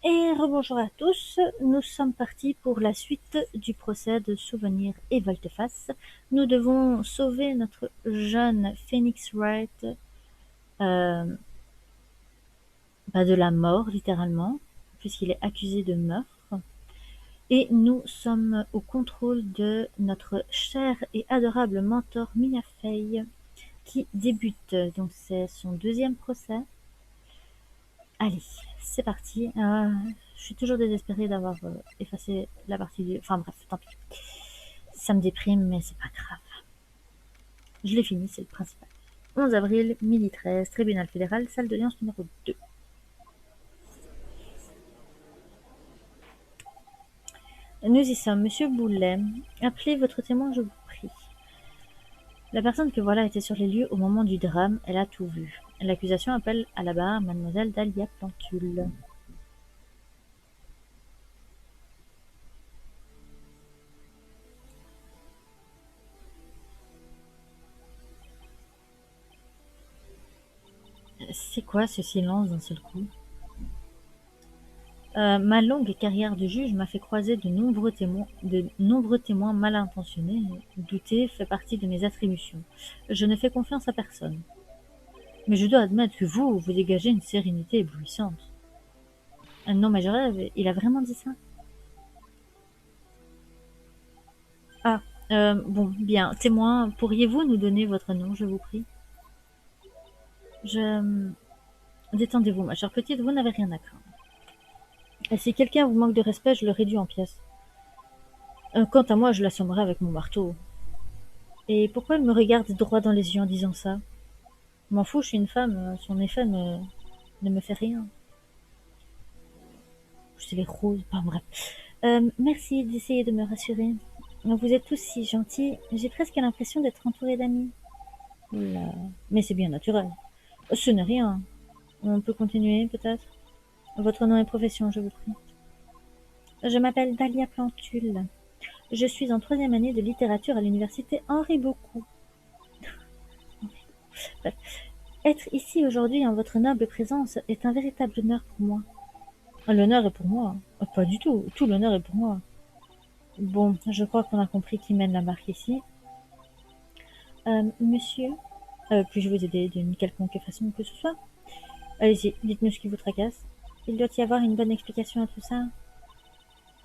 Et rebonjour à tous, nous sommes partis pour la suite du procès de Souvenir et Volte-Face. Nous devons sauver notre jeune Phoenix Wright euh, de la mort, littéralement, puisqu'il est accusé de meurtre. Et nous sommes au contrôle de notre cher et adorable mentor Mia Fey, qui débute. Donc c'est son deuxième procès. Allez, c'est parti. Je suis toujours désespérée d'avoir effacé la partie du... Enfin bref, tant pis. Ça me déprime, mais c'est pas grave. Je l'ai fini, c'est le principal. 11 avril, midi 13, tribunal fédéral, salle d'audience numéro 2. Nous y sommes, monsieur Boulet. Appelez votre témoin, je vous prie. La personne que voilà était sur les lieux au moment du drame, elle a tout vu. L'accusation appelle à la barre mademoiselle Dahlia Plantule. C'est quoi ce silence d'un seul coup? Ma longue carrière de juge m'a fait croiser de nombreux témoins mal intentionnés. Douter fait partie de mes attributions. Je ne fais confiance à personne. Mais je dois admettre que vous dégagez une sérénité éblouissante. Non, mais je rêve, il a vraiment dit ça? Ah, bon, bien. Témoin, pourriez-vous nous donner votre nom, je vous prie? Je... Détendez-vous, ma chère petite, vous n'avez rien à craindre. Et si quelqu'un vous manque de respect, je le réduis en pièces. Quant à moi, je l'assommerai avec mon marteau. Et pourquoi elle me regarde droit dans les yeux en disant ça? Je m'en fous, je suis une femme, son effet ne me fait rien. C'est les roses, pas bref. Merci d'essayer de me rassurer. Vous êtes tous si gentils, j'ai presque l'impression d'être entourée d'amis. Oula. Mais c'est bien naturel. Ce n'est rien. On peut continuer, peut-être? Votre nom et profession, je vous prie. Je m'appelle Dahlia Plantule. Je suis en troisième année de littérature à l'université Henri Beaucoup. Bref. Être ici aujourd'hui en votre noble présence est un véritable honneur pour moi. L'honneur est pour moi. Pas du tout. Tout l'honneur est pour moi. Bon, je crois qu'on a compris qui mène la barque ici. Monsieur, puis-je vous aider d'une quelconque façon que ce soit? Allez-y, dites-nous ce qui vous tracasse. Il doit y avoir une bonne explication à tout ça.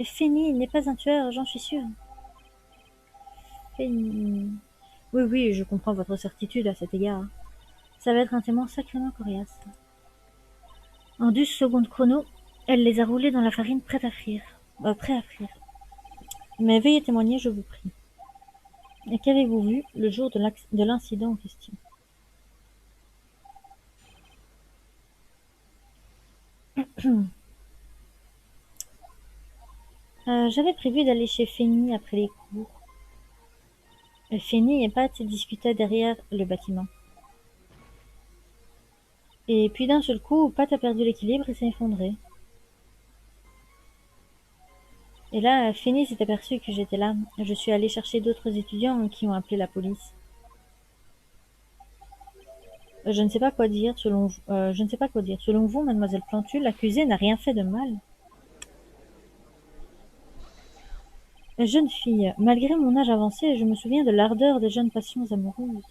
Fény n'est pas un tueur, j'en suis sûre. Fény... Oui, oui, je comprends votre certitude à cet égard. Ça va être un témoin sacrément coriace. En 12 secondes chrono, elle les a roulés dans la farine prête à frire. Prêt à frire. Mais veuillez témoigner, je vous prie. Et qu'avez-vous vu le jour de l'incident en question? J'avais prévu d'aller chez Fény après les cours. Fény et Pat discutaient derrière le bâtiment. Et puis d'un seul coup, Pat a perdu l'équilibre et s'est effondré. Et là, Fény s'est aperçu que j'étais là. Je suis allée chercher d'autres étudiants qui ont appelé la police. Je ne sais pas quoi dire je ne sais pas quoi dire. Selon vous, mademoiselle Plantu, l'accusé n'a rien fait de mal. Jeune fille, malgré mon âge avancé, je me souviens de l'ardeur des jeunes passions amoureuses.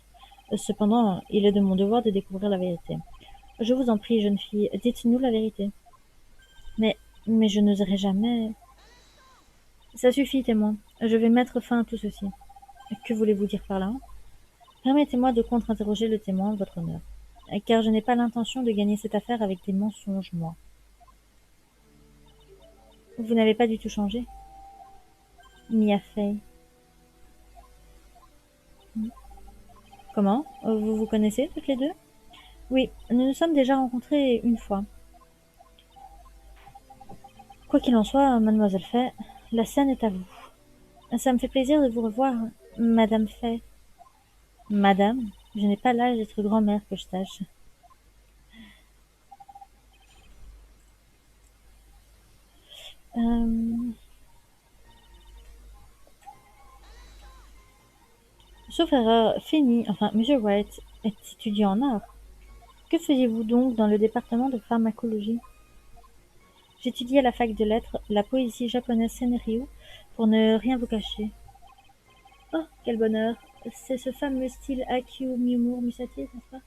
Cependant, il est de mon devoir de découvrir la vérité. Je vous en prie, jeune fille, dites-nous la vérité. Mais, mais je n'oserai jamais. Ça suffit, témoin. Je vais mettre fin à tout ceci. Que voulez-vous dire par là? Permettez-moi de contre-interroger le témoin, votre honneur. Car je n'ai pas l'intention de gagner cette affaire avec des mensonges, moi. Vous n'avez pas du tout changé? Mia Fey. Comment? Vous vous connaissez toutes les deux? Oui, nous nous sommes déjà rencontrés une fois. Quoi qu'il en soit, mademoiselle Fay, la scène est à vous. Ça me fait plaisir de vous revoir, madame Fay. Madame, je n'ai pas l'âge d'être grand-mère que je sache. Euh... Sauf erreur, Monsieur Wright est étudiant en art. Que faisiez-vous donc dans le département de pharmacologie? J'étudiais à la fac de lettres la poésie japonaise Senryu pour ne rien vous cacher. Oh, quel bonheur! C'est ce fameux style Haikyuu Murmure Musashi, n'est-ce pas?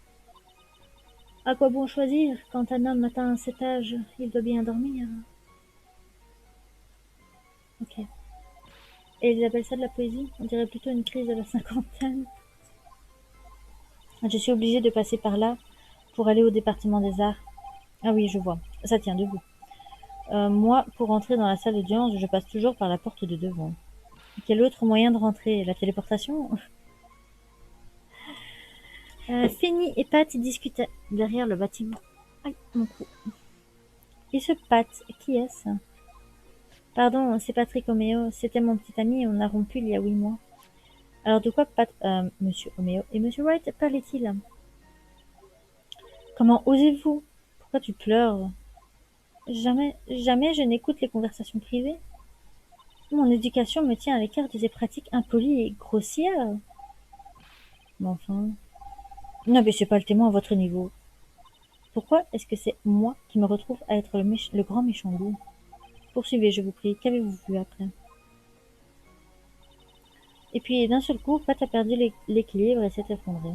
À quoi bon choisir quand un homme atteint cet âge, il doit bien dormir. Ok. Et ils appellent ça de la poésie? On dirait plutôt une crise de la cinquantaine. Je suis obligée de passer par là pour aller au département des arts. Ah oui, je vois. Ça tient debout. Moi, pour entrer dans la salle d'audience, je passe toujours par la porte de devant. Quel autre moyen de rentrer? La téléportation? Fanny et Pat discutaient derrière le bâtiment. Aïe, mon cou. Et ce Pat, qui est-ce? Pardon, c'est Patrick Oméo. C'était mon petit ami et on a rompu il y a 8 mois. Alors de quoi Monsieur Oméo et Monsieur Wright parlaient-ils? Comment osez-vous? Pourquoi tu pleures? Jamais, jamais je n'écoute les conversations privées. Mon éducation me tient à l'écart de ces pratiques impolies et grossières. Mais enfin... Non mais c'est pas le témoin à votre niveau. Pourquoi est-ce que c'est moi qui me retrouve à être le grand méchant loup? Poursuivez, je vous prie. Qu'avez-vous vu après? Et puis, d'un seul coup, Pat a perdu l'équilibre et s'est effondré.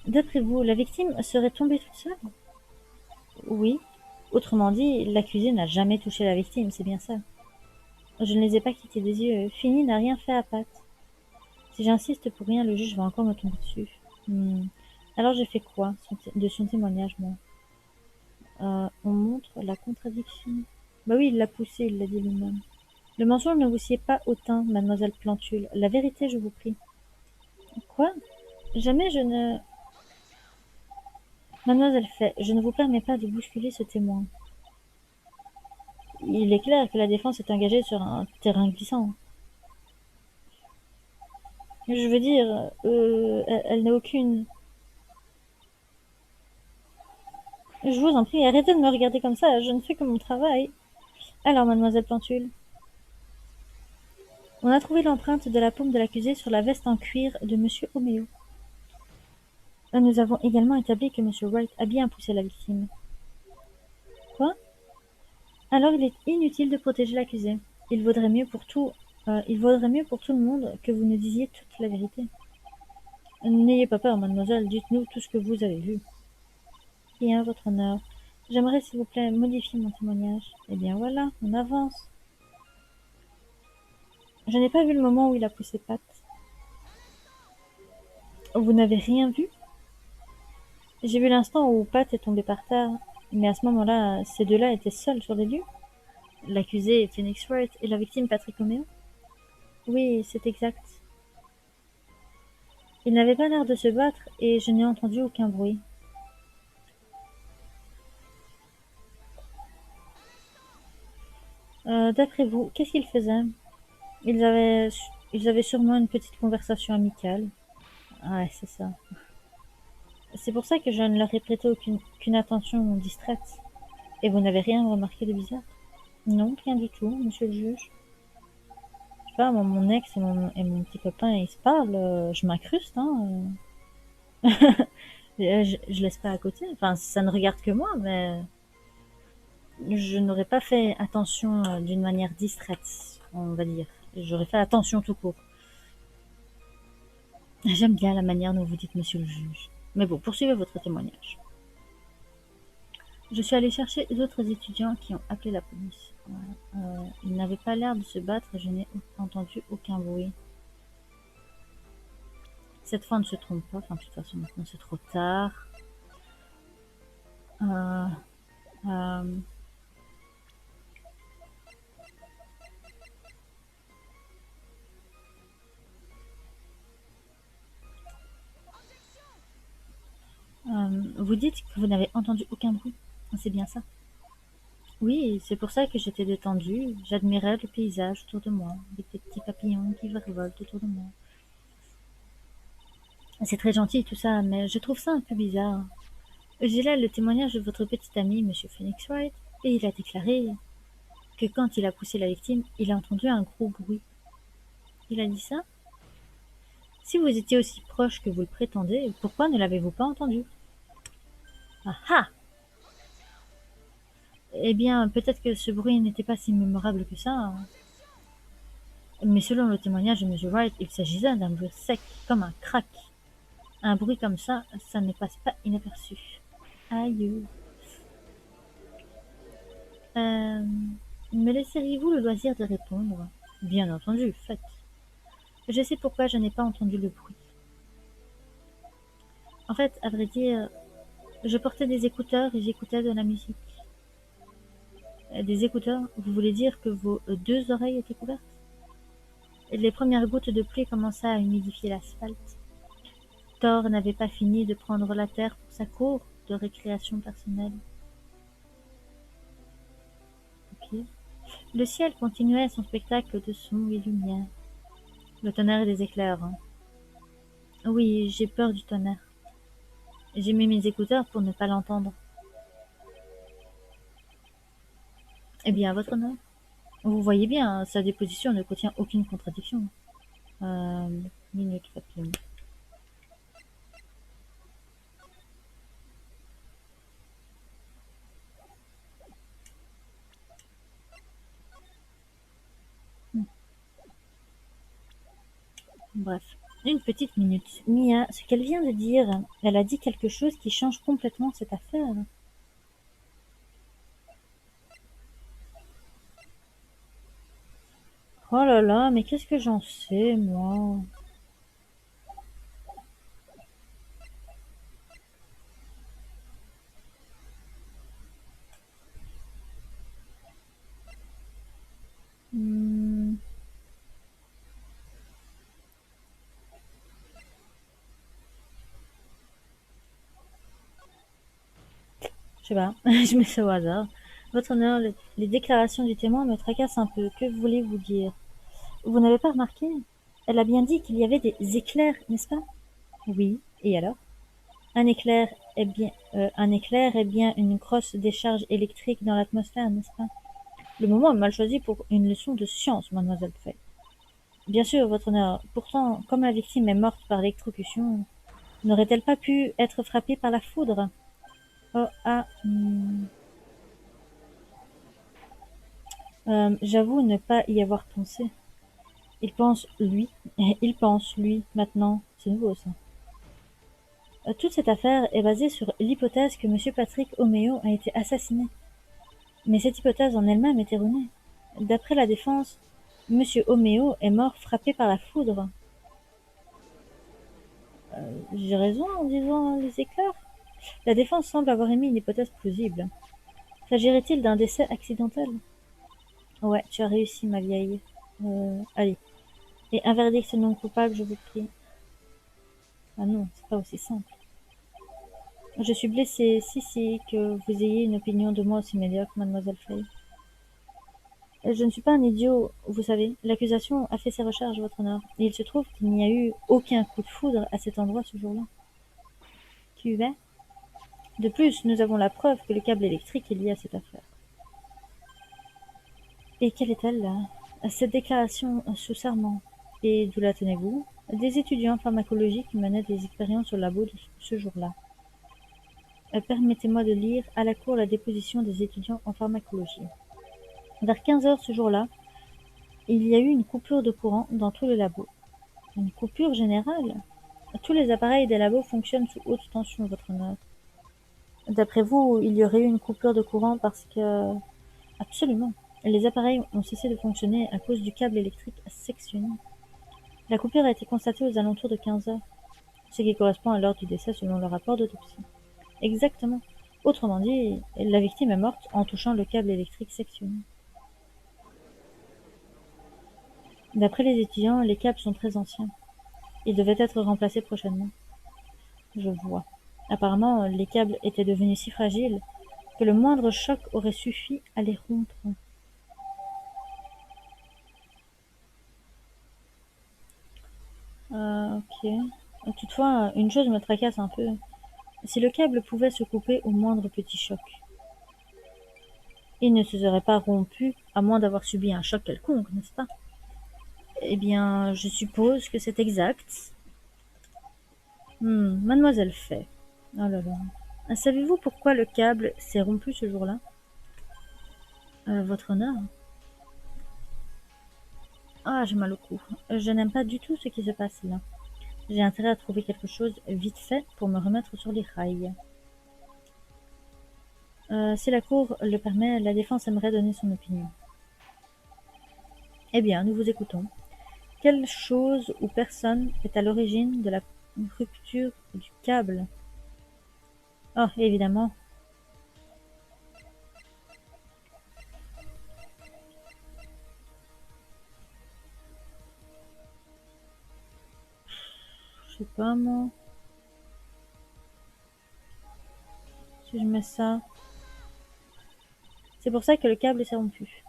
D'après vous, la victime serait tombée toute seule? Oui. Autrement dit, l'accusé n'a jamais touché la victime, c'est bien ça. Je ne les ai pas quittés des yeux. Finny n'a rien fait à Pat. Si j'insiste pour rien, le juge va encore me tomber dessus. Alors j'ai fait quoi de son témoignage, moi? On montre la contradiction. Bah oui, il l'a poussé, il l'a dit lui-même. Le mensonge ne vous sied pas au teint, mademoiselle Plantule. La vérité, je vous prie. Quoi? Jamais je ne... Mademoiselle Fay, je ne vous permets pas de bousculer ce témoin. Il est clair que la défense est engagée sur un terrain glissant. Je veux dire, elle n'a aucune... Je vous en prie, arrêtez de me regarder comme ça, je ne fais que mon travail. Alors, mademoiselle Plantule, on a trouvé l'empreinte de la paume de l'accusé sur la veste en cuir de monsieur Oméo. Nous avons également établi que monsieur Wright a bien poussé la victime. Quoi? Alors il est inutile de protéger l'accusé. Il vaudrait mieux pour tout le monde que vous nous disiez toute la vérité. N'ayez pas peur, mademoiselle, dites-nous tout ce que vous avez vu. Bien, votre honneur. J'aimerais, s'il vous plaît, modifier mon témoignage. Eh bien voilà, on avance. Je n'ai pas vu le moment où il a poussé Pat. Vous n'avez rien vu? J'ai vu l'instant où Pat est tombé par terre, mais à ce moment-là, ces deux-là étaient seuls sur les lieux. L'accusé Phoenix Wright et la victime Patrick Oméo. Oui, c'est exact. Ils n'avaient pas l'air de se battre et je n'ai entendu aucun bruit. D'après vous, qu'est-ce qu'ils faisaient? Ils avaient sûrement une petite conversation amicale. Ouais, c'est ça. C'est pour ça que je ne leur ai prêté qu'une attention distraite. Et vous n'avez rien remarqué de bizarre? Non, rien du tout, monsieur le juge. Je sais pas, mon ex et mon petit copain, ils se parlent, je m'incruste, hein. Je laisse pas à côté. Enfin, ça ne regarde que moi, mais je n'aurais pas fait attention d'une manière distraite, on va dire. J'aurais fait attention tout court. J'aime bien la manière dont vous dites monsieur le juge. Mais bon, poursuivez votre témoignage. Je suis allée chercher d'autres étudiants qui ont appelé la police. Ils n'avaient pas l'air de se battre et je n'ai entendu aucun bruit. Cette fois, on ne se trompe pas. Enfin, de toute façon, maintenant, c'est trop tard. Euh, euh, vous dites que vous n'avez entendu aucun bruit. C'est bien ça? Oui, c'est pour ça que j'étais détendue. J'admirais le paysage autour de moi, avec des petits papillons qui revolent autour de moi. C'est très gentil tout ça, mais je trouve ça un peu bizarre. J'ai là le témoignage de votre petit ami, monsieur Phoenix Wright, et il a déclaré que quand il a poussé la victime, il a entendu un gros bruit. Il a dit ça? Si vous étiez aussi proche que vous le prétendez, pourquoi ne l'avez-vous pas entendu? Ah ah! Eh bien, peut-être que ce bruit n'était pas si mémorable que ça, hein. Mais selon le témoignage de M. Wright, il s'agissait d'un bruit sec, comme un crack. Un bruit comme ça ne passe pas inaperçu. Aïe. Euh, Me laisseriez-vous le loisir de répondre? Bien entendu, faites. Je sais pourquoi je n'ai pas entendu le bruit. En fait, à vrai dire, je portais des écouteurs et j'écoutais de la musique. Des écouteurs, vous voulez dire que vos deux oreilles étaient couvertes? Les premières gouttes de pluie commençaient à humidifier l'asphalte. Thor n'avait pas fini de prendre la terre pour sa cour de récréation personnelle. Ok. Le ciel continuait son spectacle de sons et lumière. Le tonnerre et des éclairs, hein. Oui, j'ai peur du tonnerre. J'ai mis mes écouteurs pour ne pas l'entendre. Eh bien, à votre honneur. Vous voyez bien, sa déposition ne contient aucune contradiction. Euh, Minute papier. Bref, une petite minute. Mia, ce qu'elle vient de dire, elle a dit quelque chose qui change complètement cette affaire. Oh là là, mais qu'est-ce que j'en sais, moi? Hmm, je sais pas, je mets ça au hasard. Votre honneur, les déclarations du témoin me tracassent un peu. Que voulez-vous dire? Vous n'avez pas remarqué? Elle a bien dit qu'il y avait des éclairs, n'est-ce pas? Oui, et alors? Un éclair est bien une grosse décharge électrique dans l'atmosphère, n'est-ce pas? Le moment est mal choisi pour une leçon de science, mademoiselle Fay. Bien sûr, votre honneur. Pourtant, comme la victime est morte par électrocution, n'aurait-elle pas pu être frappée par la foudre? Oh, ah, j'avoue ne pas y avoir pensé. Il pense, lui, maintenant. C'est nouveau, ça. Toute cette affaire est basée sur l'hypothèse que Monsieur Patrick O'Meara a été assassiné. Mais cette hypothèse en elle-même est erronée. D'après la défense, Monsieur O'Meara est mort frappé par la foudre. J'ai raison en disant les éclairs? La défense semble avoir émis une hypothèse plausible. S'agirait-il d'un décès accidentel? Ouais, tu as réussi, ma vieille. Allez. Et un verdict non coupable, je vous prie. Ah non, c'est pas aussi simple. Je suis blessée, si, que vous ayez une opinion de moi aussi médiocre, mademoiselle Fay. Je ne suis pas un idiot, vous savez. L'accusation a fait ses recherches, votre honneur. Et il se trouve qu'il n'y a eu aucun coup de foudre à cet endroit ce jour-là. Tu es? De plus, nous avons la preuve que le câble électrique est lié à cette affaire. Et quelle est-elle, là? Cette déclaration sous serment. Et d'où la tenez-vous? Des étudiants en pharmacologie qui menaient des expériences au labo de ce jour-là. Permettez-moi de lire à la cour la déposition des étudiants en pharmacologie. Vers 15 heures ce jour-là, il y a eu une coupure de courant dans tout le labo. Une coupure générale? Tous les appareils des labos fonctionnent sous haute tension, votre honneur. D'après vous, il y aurait eu une coupure de courant parce que... Absolument. Les appareils ont cessé de fonctionner à cause du câble électrique sectionné. La coupure a été constatée aux alentours de 15 heures, ce qui correspond à l'heure du décès selon le rapport d'autopsie. Exactement. Autrement dit, la victime est morte en touchant le câble électrique sectionné. D'après les étudiants, les câbles sont très anciens. Ils devaient être remplacés prochainement. Je vois. Apparemment, les câbles étaient devenus si fragiles que le moindre choc aurait suffi à les rompre. Ok. Toutefois, une chose me tracasse un peu. Si le câble pouvait se couper au moindre petit choc, il ne se serait pas rompu à moins d'avoir subi un choc quelconque, n'est-ce pas? Eh bien, je suppose que c'est exact. Mademoiselle Fay. Oh là là. Savez-vous pourquoi le câble s'est rompu ce jour-là? Votre honneur? Ah, j'ai mal au cou. Je n'aime pas du tout ce qui se passe là. J'ai intérêt à trouver quelque chose vite fait pour me remettre sur les rails. Si la Cour le permet, la défense aimerait donner son opinion. Eh bien, nous vous écoutons. Quelle chose ou personne est à l'origine de la rupture du câble? Oh, évidemment. Je sais pas, moi. Si je mets ça... C'est pour ça que le câble s'est rompu.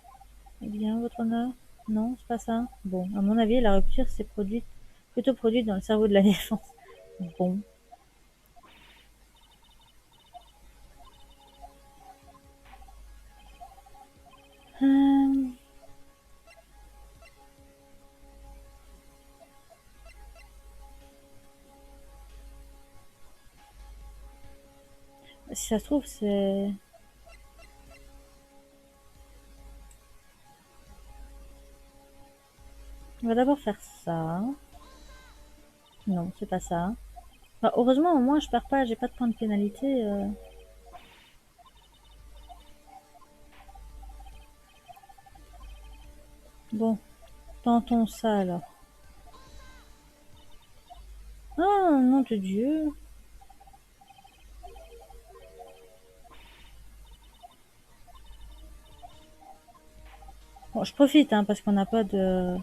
Eh bien, votre honneur? Non, c'est pas ça. Bon, à mon avis, la rupture s'est plutôt produite dans le cerveau de la défense. Bon. Euh, Si ça se trouve, c'est... On va d'abord faire ça. Non, c'est pas ça. Bah, heureusement, au moins, je perds pas, j'ai pas de point de pénalité. Bon, tentons ça alors. Ah, nom de Dieu. Bon, je profite, hein, parce qu'on n'a pas de...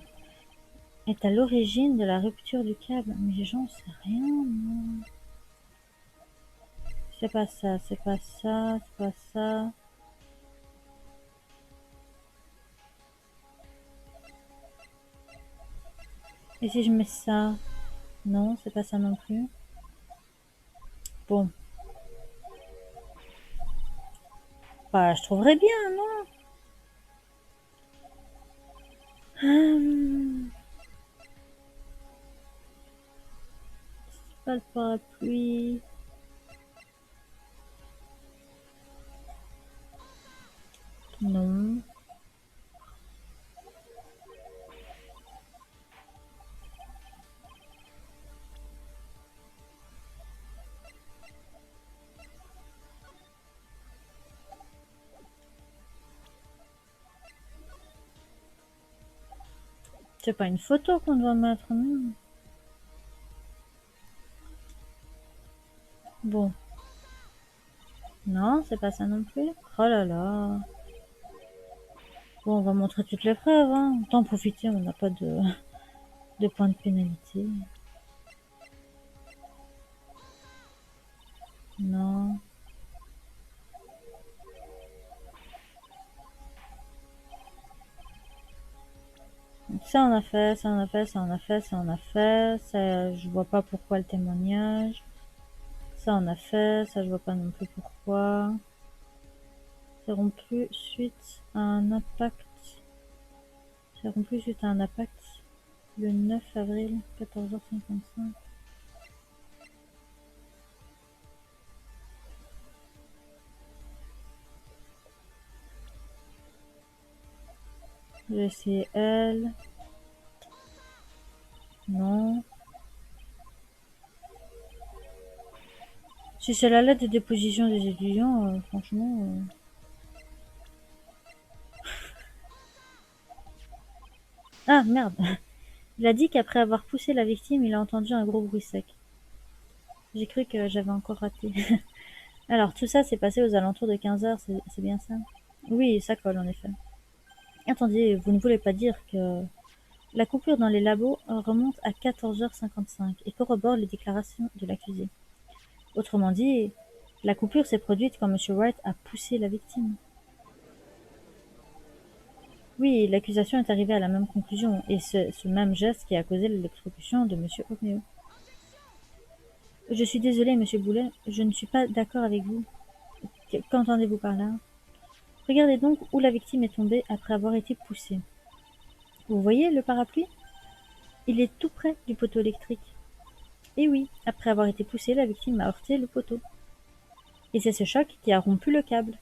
Est à l'origine de la rupture du câble. Mais j'en sais rien, moi. C'est pas ça, c'est pas ça, c'est pas ça. Et si je mets ça? Non, c'est pas ça non plus. Bon. Bah, je trouverais bien, non? C'est pas le parapluie. Non. C'est pas une photo qu'on doit mettre, non? Bon. Non, c'est pas ça non plus. Oh là là. Bon, on va montrer toutes les preuves, hein. Autant en profiter, on n'a pas de points de pénalité. Non. Donc ça on a fait, ça on a fait, ça on a fait, ça on a fait. Ça, je vois pas pourquoi le témoignage. Ça on a fait, ça je vois pas non plus pourquoi. C'est rompu suite à un impact. C'est rompu suite à un impact le 9 avril, 14h55. J'ai essayé elle. Non. Si c'est la lettre de déposition des étudiants, franchement... Ah, merde. Il a dit qu'après avoir poussé la victime, il a entendu un gros bruit sec. J'ai cru que j'avais encore raté. Alors, tout ça s'est passé aux alentours de 15h, c'est bien ça? Oui, ça colle en effet. Attendez, vous ne voulez pas dire que... La coupure dans les labos remonte à 14h55 et corrobore les déclarations de l'accusé. Autrement dit, la coupure s'est produite quand M. Wright a poussé la victime. Oui, l'accusation est arrivée à la même conclusion, et c'est ce même geste qui a causé l'électrocution de M. Romeo. Je suis désolée, Monsieur Boulet, je ne suis pas d'accord avec vous. Qu'entendez-vous par là? Regardez donc où la victime est tombée après avoir été poussée. Vous voyez le parapluie? Il est tout près du poteau électrique. Et oui, après avoir été poussée, la victime a heurté le poteau. Et c'est ce choc qui a rompu le câble.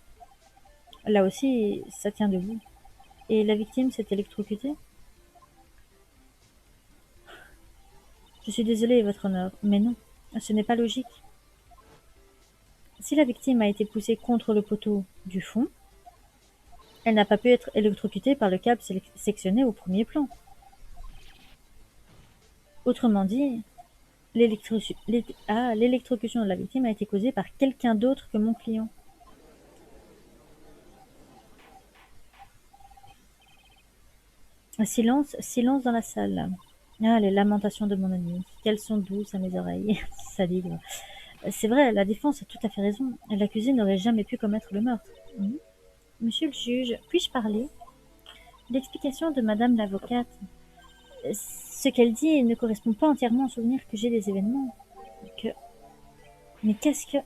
Là aussi, ça tient debout. Et la victime s'est électrocutée? Je suis désolée, votre honneur, mais non, ce n'est pas logique. Si la victime a été poussée contre le poteau du fond, elle n'a pas pu être électrocutée par le câble sectionné au premier plan. Autrement dit, l'électrocution de la victime a été causée par quelqu'un d'autre que mon client. Silence, silence dans la salle. Ah, les lamentations de mon ami, qu'elles sont douces à mes oreilles. Salive. C'est vrai, la défense a tout à fait raison. L'accusé n'aurait jamais pu commettre le meurtre. Monsieur le juge, puis-je parler? L'explication de madame l'avocate, ce qu'elle dit ne correspond pas entièrement au souvenir que j'ai des événements. Mais qu'est-ce que...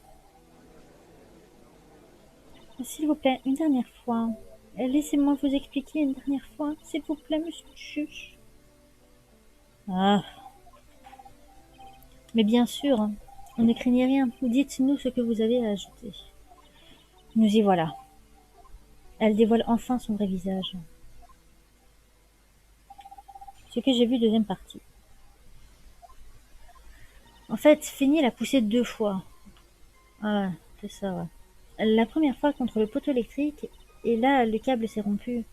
S'il vous plaît, une dernière fois. Laissez-moi vous expliquer une dernière fois. S'il vous plaît, monsieur le juge. Ah. Mais bien sûr, on ne craignait rien. Dites-nous ce que vous avez à ajouter. Nous y voilà. Elle dévoile enfin son vrai visage. Ce que j'ai vu, deuxième partie. En fait, Fanny l'a poussé 2 fois. Ah, c'est ça, ouais. La première fois contre le poteau électrique, et là, le câble s'est rompu.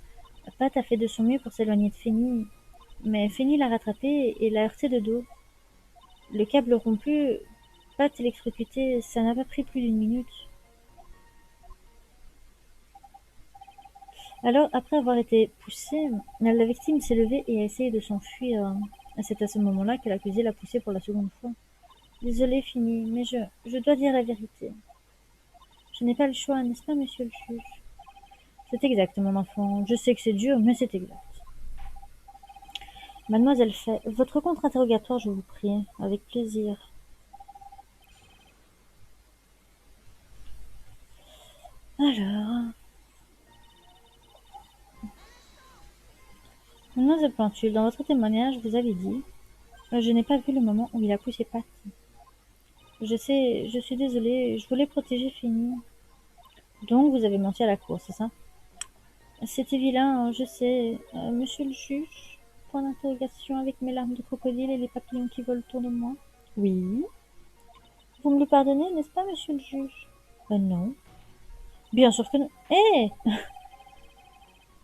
Pat a fait de son mieux pour s'éloigner de Fanny, mais Fanny l'a rattrapé et l'a heurté de dos. Le câble rompu, Pat électrocuté, ça n'a pas pris plus d'une minute. Alors, après avoir été poussée, la victime s'est levée et a essayé de s'enfuir. C'est à ce moment-là que l'accusé l'a poussée pour la seconde fois. Désolée, Fanny, mais je dois dire la vérité. Je n'ai pas le choix, n'est-ce pas, monsieur le juge? C'est exact, mon enfant. Je sais que c'est dur, mais c'est exact. Mademoiselle Fay, votre contre-interrogatoire, je vous prie, avec plaisir. Alors, mademoiselle Plantule, dans votre témoignage, vous avez dit je n'ai pas vu le moment où il a poussé Pat. Je sais, je suis désolée, je voulais protéger Fanny. Donc vous avez menti à la cour, c'est ça? C'était vilain, je sais. Monsieur le juge, point d'interrogation avec mes larmes de crocodile et les papillons qui volent autour de moi. Oui. Vous me le pardonnez, n'est-ce pas, monsieur le juge? Non. Bien sûr que non. Eh!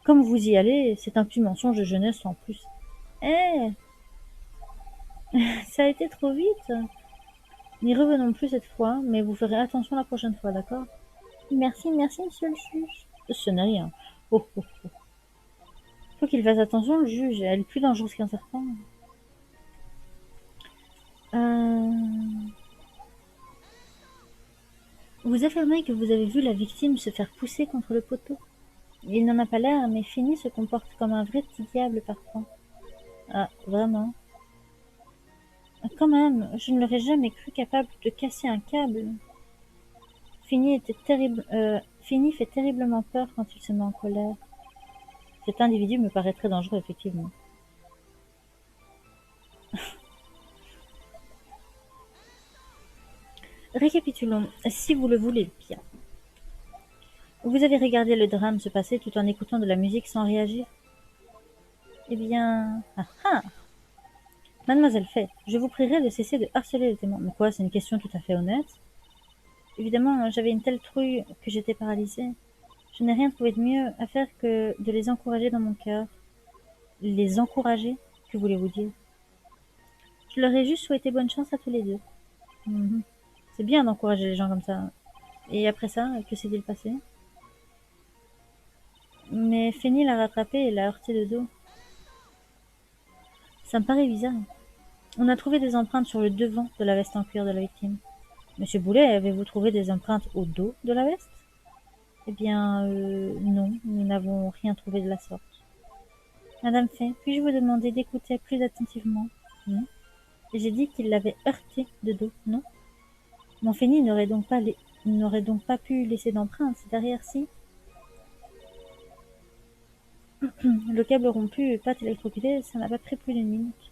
Comme vous y allez, c'est un petit mensonge de jeunesse en plus. Eh! Ça a été trop vite. N'y revenons plus cette fois, mais vous ferez attention la prochaine fois, d'accord? Merci, merci, monsieur le juge. Ce n'est rien. Oh, oh, oh. Faut qu'il fasse attention, le juge. Elle est plus dangereuse qu'un serpent. Euh... Vous affirmez que vous avez vu la victime se faire pousser contre le poteau. Il n'en a pas l'air, mais Fanny se comporte comme un vrai petit diable parfois. Ah, vraiment? Quand même, je ne l'aurais jamais cru capable de casser un câble. Fanny fait terriblement peur quand il se met en colère. Cet individu me paraît très dangereux, effectivement. Récapitulons, si vous le voulez bien. Vous avez regardé le drame se passer tout en écoutant de la musique sans réagir? Eh bien... Ah ah! Mademoiselle Fay, je vous prierai de cesser de harceler le témoin. Mais quoi, c'est une question tout à fait honnête. Évidemment, j'avais une telle trouille que j'étais paralysée. Je n'ai rien trouvé de mieux à faire que de les encourager dans mon cœur. Les encourager? Que voulez-vous dire? Je leur ai juste souhaité bonne chance à tous les deux. C'est bien d'encourager les gens comme ça. Et après ça, que s'est-il passé? Mais Fanny l'a rattrapé et l'a heurté de dos. Ça me paraît bizarre. On a trouvé des empreintes sur le devant de la veste en cuir de la victime. Monsieur Boulet, avez-vous trouvé des empreintes au dos de la veste? Eh bien, non, nous n'avons rien trouvé de la sorte. Madame Fay, puis-je vous demander d'écouter plus attentivement? Non. J'ai dit qu'il l'avait heurté de dos, non? Mon Fanny n'aurait donc pas pu laisser d'empreintes derrière si? Le câble rompu, Pat électrocuté, ça n'a pas pris plus d'une minute.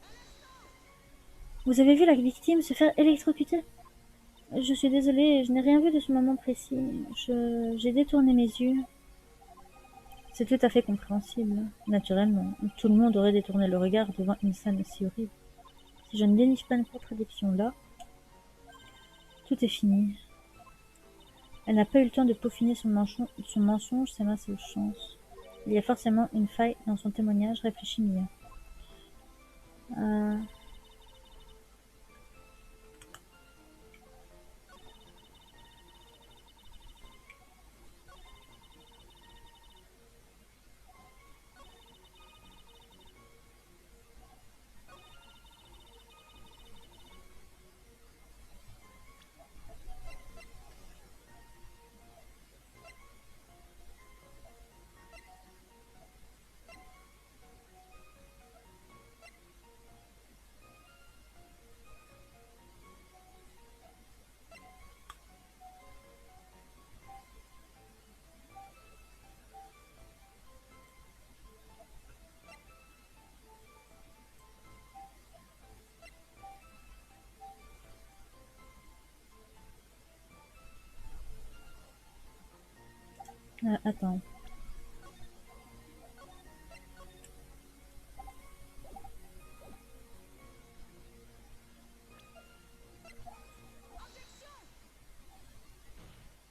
Vous avez vu la victime se faire électrocuter? Je suis désolée, je n'ai rien vu de ce moment précis. J'ai détourné mes yeux. C'est tout à fait compréhensible, naturellement. Tout le monde aurait détourné le regard devant une scène aussi horrible. Si je ne déniche pas une contradiction là, tout est fini. Elle n'a pas eu le temps de peaufiner son mensonge, c'est ma seule chance. Il y a forcément une faille dans son témoignage, réfléchit Mia. Euh, attends.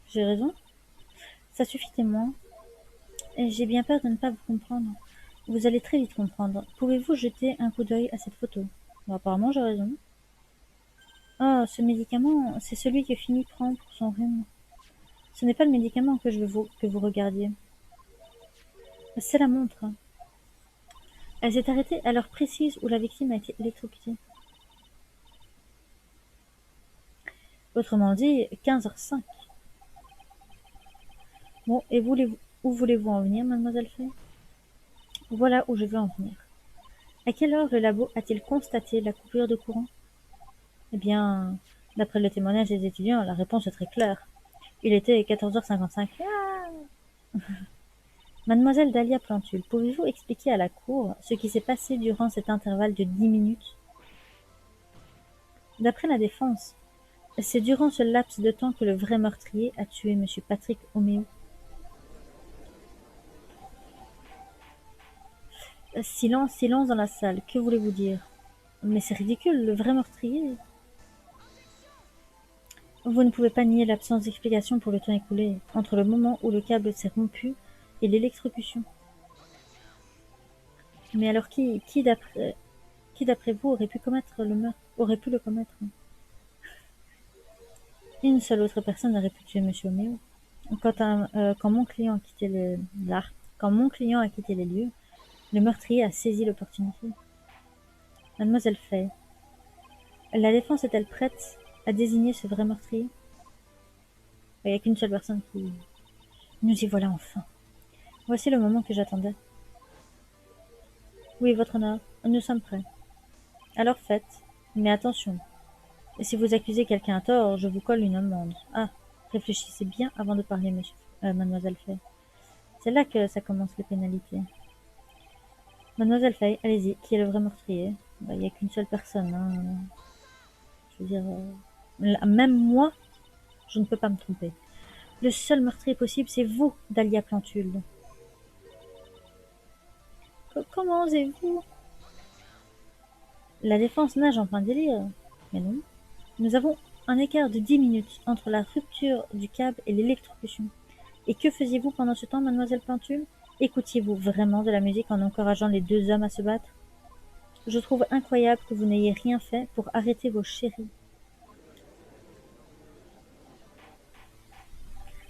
J'ai raison? Ça suffit témoin. Et j'ai bien peur de ne pas vous comprendre. Vous allez très vite comprendre. Pouvez-vous jeter un coup d'œil à cette photo? Bon, apparemment, j'ai raison. Oh, ce médicament, c'est celui que Finny prend pour son rhume. Ce n'est pas le médicament que je veux que vous regardiez. C'est la montre. Elle s'est arrêtée à l'heure précise où la victime a été électrocutée. Autrement dit, 15h05. Bon, et où voulez-vous en venir, mademoiselle Fay? Voilà où je veux en venir. À quelle heure le labo a-t-il constaté la coupure de courant? Eh bien, d'après le témoignage des étudiants, la réponse est très claire. Il était 14h55. Mademoiselle Dahlia Plantule, pouvez-vous expliquer à la cour ce qui s'est passé durant cet intervalle de 10 minutes? D'après la défense, c'est durant ce laps de temps que le vrai meurtrier a tué monsieur Patrick Oméo. Silence, silence dans la salle, que voulez-vous dire? Mais c'est ridicule, le vrai meurtrier. Vous ne pouvez pas nier l'absence d'explication pour le temps écoulé, entre le moment où le câble s'est rompu et l'électrocution. Mais alors qui d'après vous aurait pu commettre le meurtre, aurait pu le commettre? Une seule autre personne aurait pu tuer monsieur Oméo. Quand mon client a quitté les lieux, le meurtrier a saisi l'opportunité. Mademoiselle Fay, la défense est-elle prête à désigner ce vrai meurtrier? Il n'y a qu'une seule personne qui... Nous y voilà enfin. Voici le moment que j'attendais. Oui, votre honneur, nous sommes prêts. Alors faites, mais attention. Et si vous accusez quelqu'un à tort, je vous colle une amende. Ah, réfléchissez bien avant de parler, mademoiselle Fay. C'est là que ça commence les pénalités. Mademoiselle Fay, allez-y, qui est le vrai meurtrier? Il n'y a qu'une seule personne. Hein. Je veux dire, même moi, je ne peux pas me tromper. Le seul meurtrier possible, c'est vous, Dahlia Plantule. Comment osez-vous? La défense nage en plein délire. Mais non. Nous avons un écart de 10 minutes entre la rupture du câble et l'électrocution. Et que faisiez-vous pendant ce temps, mademoiselle Plantule? Écoutiez-vous vraiment de la musique en encourageant les deux hommes à se battre? Je trouve incroyable que vous n'ayez rien fait pour arrêter vos chéris.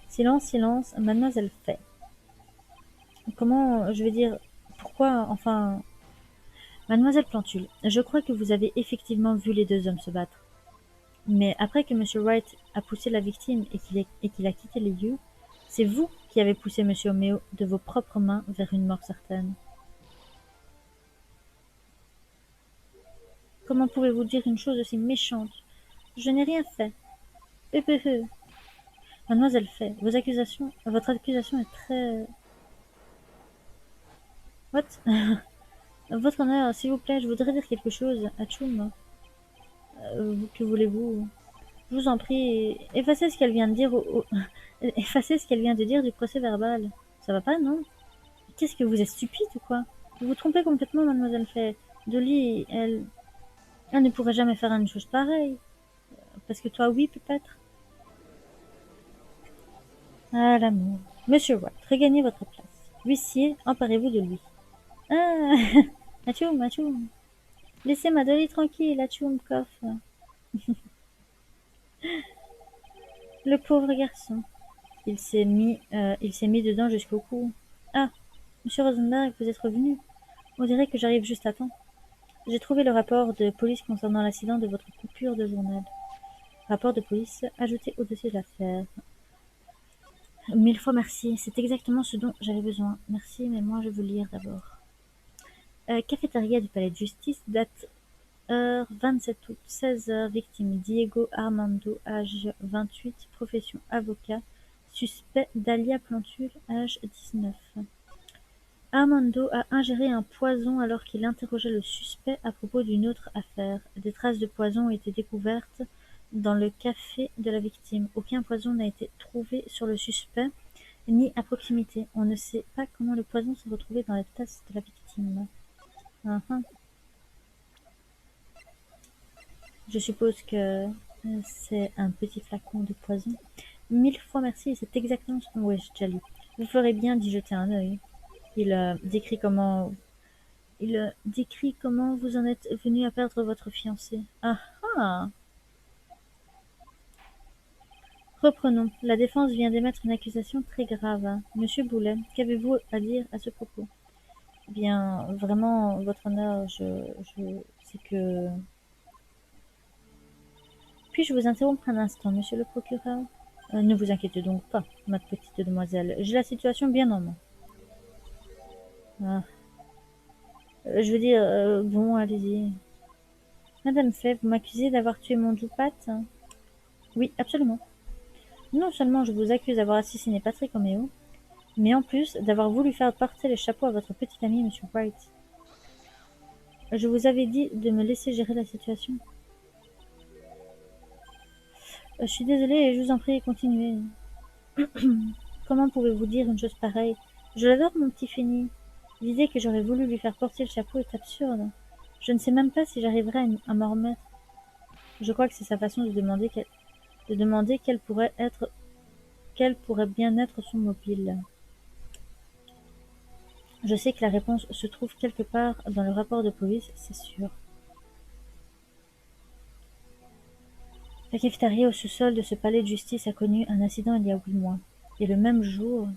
Silence, silence, mademoiselle Fay. Comment, je veux dire, pourquoi, enfin... Mademoiselle Plantule, je crois que vous avez effectivement vu les deux hommes se battre. Mais après que monsieur Wright a poussé la victime et qu'il a quitté les lieux, c'est vous qui avez poussé monsieur Oméo de vos propres mains vers une mort certaine. Comment pouvez-vous dire une chose aussi méchante? Je n'ai rien fait. Mademoiselle Fay, votre accusation est très... What? Votre honneur, s'il vous plaît, je voudrais dire quelque chose à Tchoum. Que voulez-vous? Je vous en prie, effacez ce qu'elle vient de dire effacez ce qu'elle vient de dire du procès verbal. Ça va pas, non? Qu'est-ce que vous êtes stupide ou quoi? Vous vous trompez complètement, mademoiselle Fay. Dolly, elle ne pourrait jamais faire une chose pareille. Parce que toi, oui, peut-être. Ah, l'amour. Monsieur Wright, regagnez votre place. Huissier, emparez-vous de lui. Ah, Atchoum, atchoum. Laissez ma Dolly tranquille, atchoum, coffre. Le pauvre garçon. Il s'est mis dedans jusqu'au cou. Ah, monsieur Rosenberg, vous êtes revenu. On dirait que j'arrive juste à temps. J'ai trouvé le rapport de police concernant l'accident de votre coupure de journal. Rapport de police ajouté au dossier de l'affaire. 1000 fois merci, c'est exactement ce dont j'avais besoin. Merci, mais moi je veux lire d'abord. Cafétéria du palais de justice, date heure 27 août, 16h, victime Diego Armando, âge 28, profession avocat, suspect Dalia Plantule, âge 19. Armando a ingéré un poison alors qu'il interrogeait le suspect à propos d'une autre affaire. Des traces de poison ont été découvertes dans le café de la victime. Aucun poison n'a été trouvé sur le suspect, ni à proximité. On ne sait pas comment le poison s'est retrouvé dans la tasse de la victime. Je suppose que c'est un petit flacon de poison. 1000 fois merci, c'est exactement ce qu'on... Ouais, j'ai déjà lu. Vous ferez bien d'y jeter un œil. Il décrit comment vous en êtes venu à perdre votre fiancé. Ah ah! Reprenons. La défense vient d'émettre une accusation très grave. Monsieur Boulet, qu'avez-vous à dire à ce propos? Eh bien, vraiment, votre honneur, c'est que... Puis-je vous interrompre un instant, monsieur le procureur? Ne vous inquiétez donc pas, ma petite demoiselle. J'ai la situation bien en main. Ah. Je veux dire, bon, allez-y. Madame Fay, vous m'accusez d'avoir tué mon Joupat? Oui, absolument. Non seulement je vous accuse d'avoir assassiné Patrick Romeo, mais en plus d'avoir voulu faire porter le chapeau à votre petit ami, monsieur Wright. Je vous avais dit de me laisser gérer la situation. Je suis désolée et je vous en prie, continuez. Comment pouvez-vous dire une chose pareille? Je l'adore, mon petit Féni. L'idée que j'aurais voulu lui faire porter le chapeau est absurde. Je ne sais même pas si j'arriverai à m'en remettre. Je crois que c'est sa façon de demander quel pourrait bien être son mobile. Je sais que la réponse se trouve quelque part dans le rapport de police, c'est sûr. La cafétéria au sous-sol de ce palais de justice a connu un accident il y a 8 mois. Et le même jour,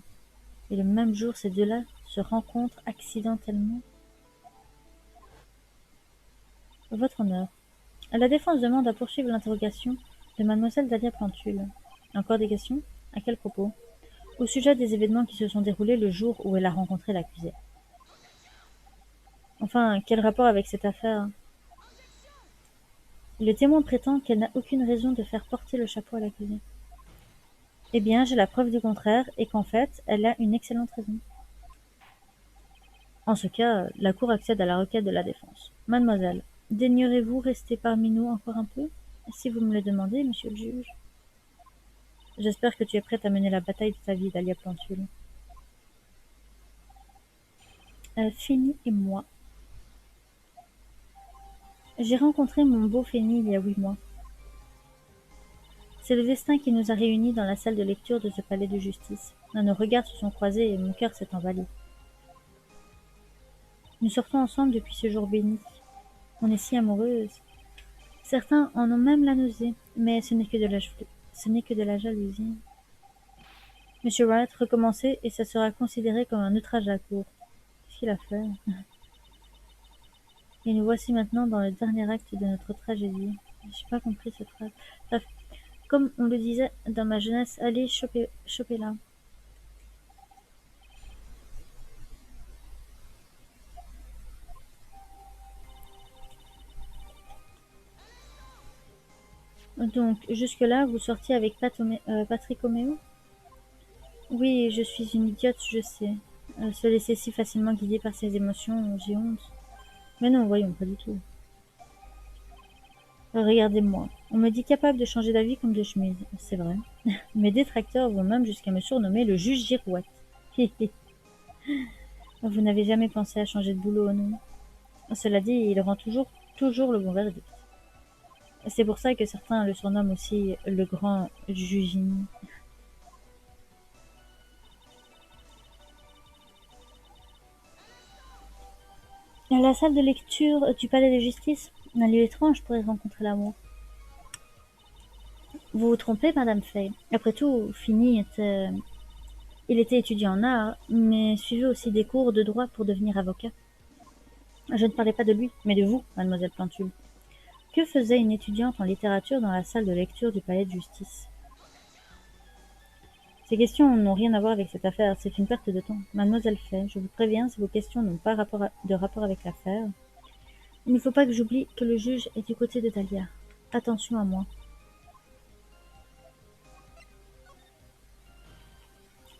ces deux-là se rencontrent accidentellement. Votre honneur. La défense demande à poursuivre l'interrogation de mademoiselle Dalia Plantule. Encore des questions? À quel propos? Au sujet des événements qui se sont déroulés le jour où elle a rencontré l'accusé. Enfin, quel rapport avec cette affaire? Le témoin prétend qu'elle n'a aucune raison de faire porter le chapeau à l'accusé. Eh bien, j'ai la preuve du contraire, et qu'en fait, elle a une excellente raison. En ce cas, la Cour accède à la requête de la défense. Mademoiselle, daignerez-vous rester parmi nous encore un peu? Si vous me le demandez, monsieur le juge. J'espère que tu es prête à mener la bataille de ta vie, Dalia Plantule. Fény et moi. J'ai rencontré mon beau Fény il y a 8 mois. C'est le destin qui nous a réunis dans la salle de lecture de ce palais de justice. Nos regards se sont croisés et mon cœur s'est emballé. Nous sortons ensemble depuis ce jour béni. On est si amoureuses. Certains en ont même la nausée, mais ce n'est que de la jalousie. Monsieur Wright, recommencez et ça sera considéré comme un outrage à la cour. Qu'est-ce qu'il a fait? Et nous voici maintenant dans le dernier acte de notre tragédie. Je n'ai pas compris cette phrase. Bref, comme on le disait dans ma jeunesse, allez, chopez-la. Donc, jusque-là, vous sortiez avec Patrick Romeo? Oui, je suis une idiote, je sais. Se laisser si facilement guider par ses émotions, j'ai honte. Mais non, voyons, pas du tout. Regardez-moi. On me dit capable de changer d'avis comme de chemise. C'est vrai. Mes détracteurs vont même jusqu'à me surnommer le juge Girouette. Vous n'avez jamais pensé à changer de boulot, non? Cela dit, il rend toujours le bon verdict. C'est pour ça que certains le surnomment aussi le grand Jugini. La salle de lecture du palais de justice, un lieu étrange pour y rencontrer l'amour. Vous vous trompez, Madame Fay. Après tout, il était étudiant en art, mais suivait aussi des cours de droit pour devenir avocat. Je ne parlais pas de lui, mais de vous, mademoiselle Plantule. Que faisait une étudiante en littérature dans la salle de lecture du palais de justice? Ces questions n'ont rien à voir avec cette affaire, c'est une perte de temps. Mademoiselle Fay, je vous préviens, si vos questions n'ont pas de rapport avec l'affaire, il ne faut pas que j'oublie que le juge est du côté de Dahlia. Attention à moi.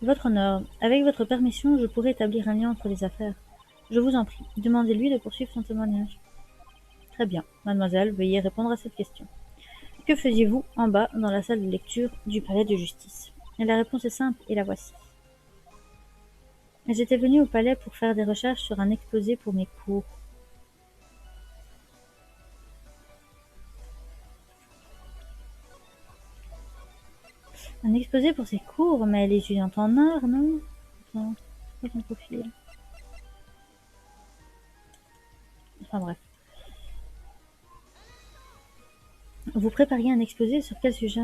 Votre honneur, avec votre permission, je pourrais établir un lien entre les affaires. Je vous en prie, demandez-lui de poursuivre son témoignage. Très bien, mademoiselle, veuillez répondre à cette question. Que faisiez-vous en bas dans la salle de lecture du palais de justice? Et la réponse est simple, et la voici. J'étais venue au palais pour faire des recherches sur un exposé pour mes cours. Un exposé pour ses cours? Mais elle est étudiante en art, non? Attends, c'est quoi son profil? Enfin bref. Vous prépariez un exposé sur quel sujet?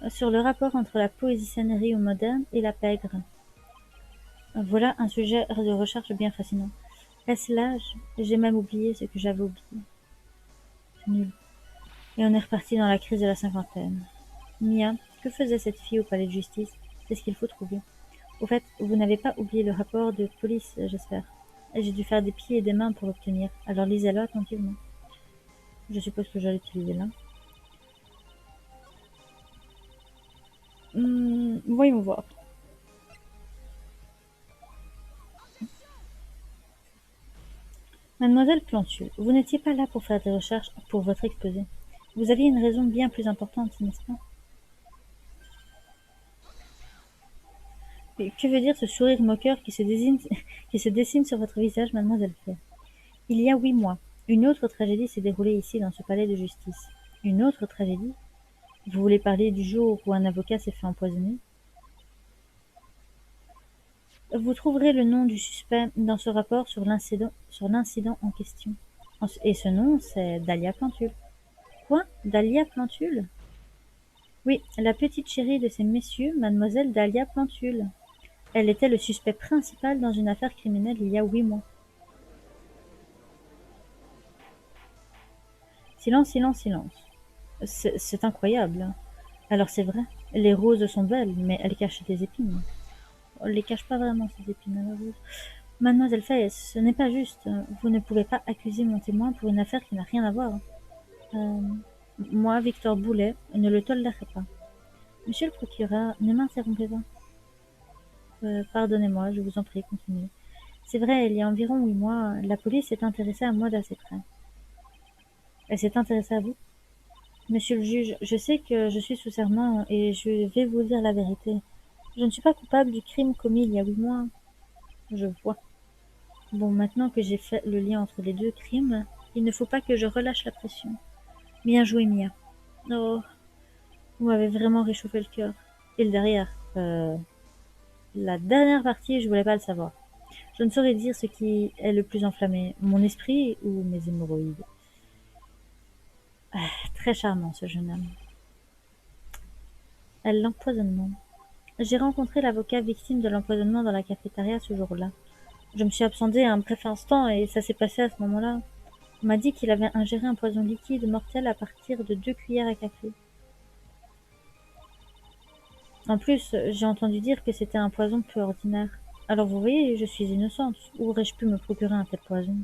Sur le rapport entre la poésie au moderne et la pègre. Voilà un sujet de recherche bien fascinant. Est-ce l'âge? J'ai même oublié ce que j'avais oublié. C'est nul. Et on est reparti dans la crise de la cinquantaine. Mia, que faisait cette fille au palais de justice? C'est ce qu'il faut trouver. Au fait, vous n'avez pas oublié le rapport de police, j'espère. J'ai dû faire des pieds et des mains pour l'obtenir, alors lisez-le attentivement. Je suppose que je vais l'utiliser là. Voyons voir. Mademoiselle Plantule, vous n'étiez pas là pour faire des recherches pour votre exposé. Vous aviez une raison bien plus importante, n'est-ce pas? Et que veut dire ce sourire moqueur qui se dessine sur votre visage, mademoiselle Fay? Il y a 8 mois, une autre tragédie s'est déroulée ici dans ce palais de justice. Une autre tragédie? Vous voulez parler du jour où un avocat s'est fait empoisonner? Vous trouverez le nom du suspect dans ce rapport sur l'incident en question. Et ce nom, c'est Dahlia Plantule. Quoi? Dahlia Plantule? Oui, la petite chérie de ces messieurs, mademoiselle Dahlia Plantule. Elle était le suspect principal dans une affaire criminelle il y a 8 mois. Silence, silence, silence. C'est incroyable. Alors c'est vrai, les roses sont belles, mais elles cachent des épines. On ne les cache pas vraiment, ces épines à la rose. Mademoiselle Fay, ce n'est pas juste. Vous ne pouvez pas accuser mon témoin pour une affaire qui n'a rien à voir. Euh, Moi, Victor Boulet, ne le tolérerai pas. Monsieur le procureur, ne m'interrompez pas. Pardonnez-moi, je vous en prie, continuez. C'est vrai, il y a environ 8 mois, la police s'est intéressée à moi d'assez près. Elle s'est intéressée à vous? Monsieur le juge, je sais que je suis sous serment et je vais vous dire la vérité. Je ne suis pas coupable du crime commis il y a 8 mois. Je vois. Bon, maintenant que j'ai fait le lien entre les deux crimes, il ne faut pas que je relâche la pression. Bien joué, Mia. Oh, vous m'avez vraiment réchauffé le cœur. Et le derrière, la dernière partie, je voulais pas le savoir. Je ne saurais dire ce qui est le plus enflammé, mon esprit ou mes hémorroïdes. Très charmant, ce jeune homme. L'empoisonnement. J'ai rencontré l'avocat victime de l'empoisonnement dans la cafétéria ce jour-là. Je me suis absentée un bref instant et ça s'est passé à ce moment-là. On m'a dit qu'il avait ingéré un poison liquide mortel à partir de 2 cuillères à café. En plus, j'ai entendu dire que c'était un poison peu ordinaire. Alors vous voyez, je suis innocente. Où aurais-je pu me procurer un tel poison?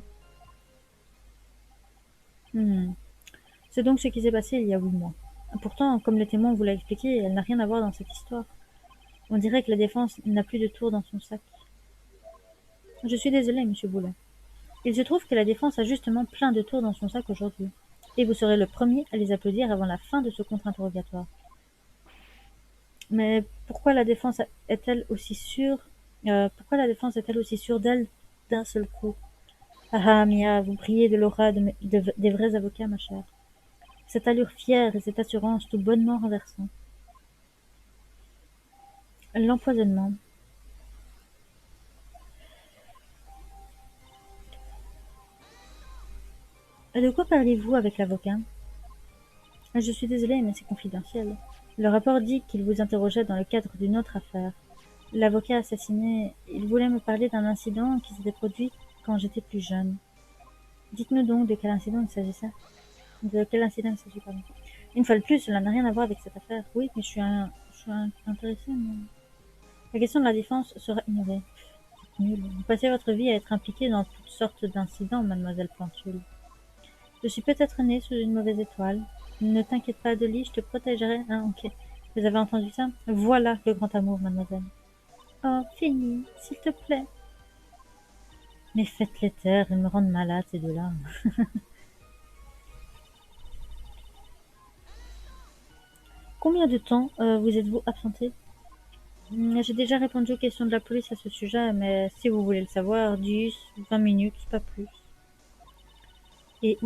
C'est donc ce qui s'est passé il y a 8 mois. Pourtant, comme le témoin vous l'a expliqué, elle n'a rien à voir dans cette histoire. On dirait que la défense n'a plus de tours dans son sac. Je suis désolée, monsieur Boulet. Il se trouve que la défense a justement plein de tours dans son sac aujourd'hui. Et vous serez le premier à les applaudir avant la fin de ce contre-interrogatoire. Mais pourquoi la défense est-elle aussi sûre d'elle? d'un seul coup. Ah, Mia, vous brillez de l'aura des vrais avocats, ma chère. Cette allure fière et cette assurance tout bonnement renversant. L'empoisonnement. De quoi parlez-vous avec l'avocat? Je suis désolée, mais c'est confidentiel. Le rapport dit qu'il vous interrogeait dans le cadre d'une autre affaire. L'avocat assassiné, il voulait me parler d'un incident qui s'était produit quand j'étais plus jeune. Dites-nous donc de quel incident il s'agissait. De quel incident il s'agit, pardon. Une fois de plus, cela n'a rien à voir avec cette affaire. Oui, mais je suis intéressée, mais... La question de la défense sera ignorée. Nul. Vous passez votre vie à être impliquée dans toutes sortes d'incidents, mademoiselle Plantule. Je suis peut-être née sous une mauvaise étoile. Ne t'inquiète pas, Dolly, je te protégerai. Ah, ok. Vous avez entendu ça? Voilà le grand amour, mademoiselle. Oh, fini, s'il te plaît. Mais faites-les taire, ils me rendent malade, ces deux-là. Combien de temps vous êtes-vous absenté? J'ai déjà répondu aux questions de la police à ce sujet, mais si vous voulez le savoir, 10, 20 minutes, pas plus. Et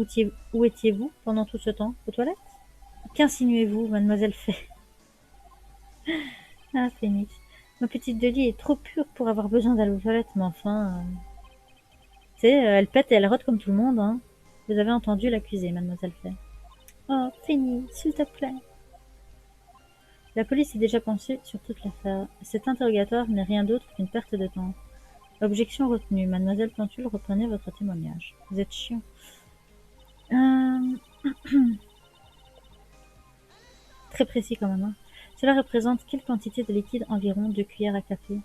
où étiez-vous pendant tout ce temps? Aux toilettes? Qu'insinuez-vous, mademoiselle Fay? Ah, Phoenix. Ma petite Dolly est trop pure pour avoir besoin d'aller aux toilettes, mais enfin... Tu sais, elle pète et elle rote comme tout le monde, hein. Vous avez entendu l'accuser, mademoiselle Fay. Oh, Phoenix, s'il te plaît. La police est déjà penchée sur toute l'affaire. Cet interrogatoire n'est rien d'autre qu'une perte de temps. Objection retenue. Mademoiselle Plantule, reprenez votre témoignage. Vous êtes chiant. Euh... Très précis quand même. Hein. Cela représente quelle quantité de liquide environ 2 cuillères à café?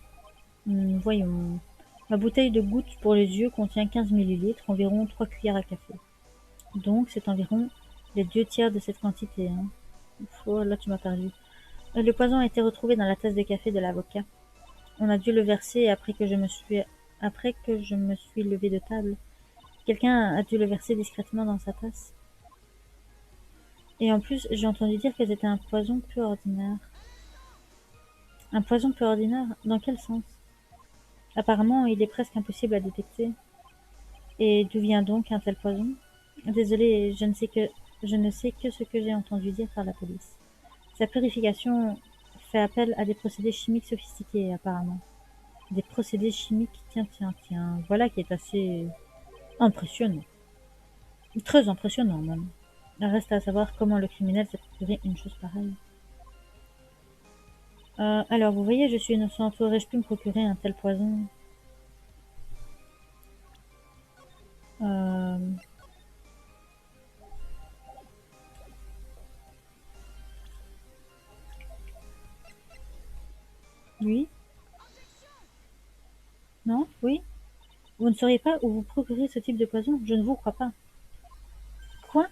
Voyons. Ma bouteille de gouttes pour les yeux contient 15 millilitres, environ 3 cuillères à café. Donc c'est environ les 2 tiers de cette quantité. Hein. Oh, là tu m'as perdu. Le poison a été retrouvé dans la tasse de café de l'avocat. On a dû le verser après que je me suis levée de table. Quelqu'un a dû le verser discrètement dans sa tasse. Et en plus, j'ai entendu dire que c'était un poison peu ordinaire. Un poison peu ordinaire? Dans quel sens? Apparemment, il est presque impossible à détecter. Et d'où vient donc un tel poison? Désolée, je ne sais que ce que j'ai entendu dire par la police. Sa purification fait appel à des procédés chimiques sophistiqués, apparemment. Des procédés chimiques, tiens. Voilà qui est assez impressionnant. Très impressionnant, même. Il reste à savoir comment le criminel s'est procuré une chose pareille. Alors, vous voyez, je suis innocente. Aurais-je pu me procurer un tel poison? Euh... Oui? Non? Oui? Vous ne sauriez pas où vous procurez ce type de poison? Je ne vous crois pas. Quoi?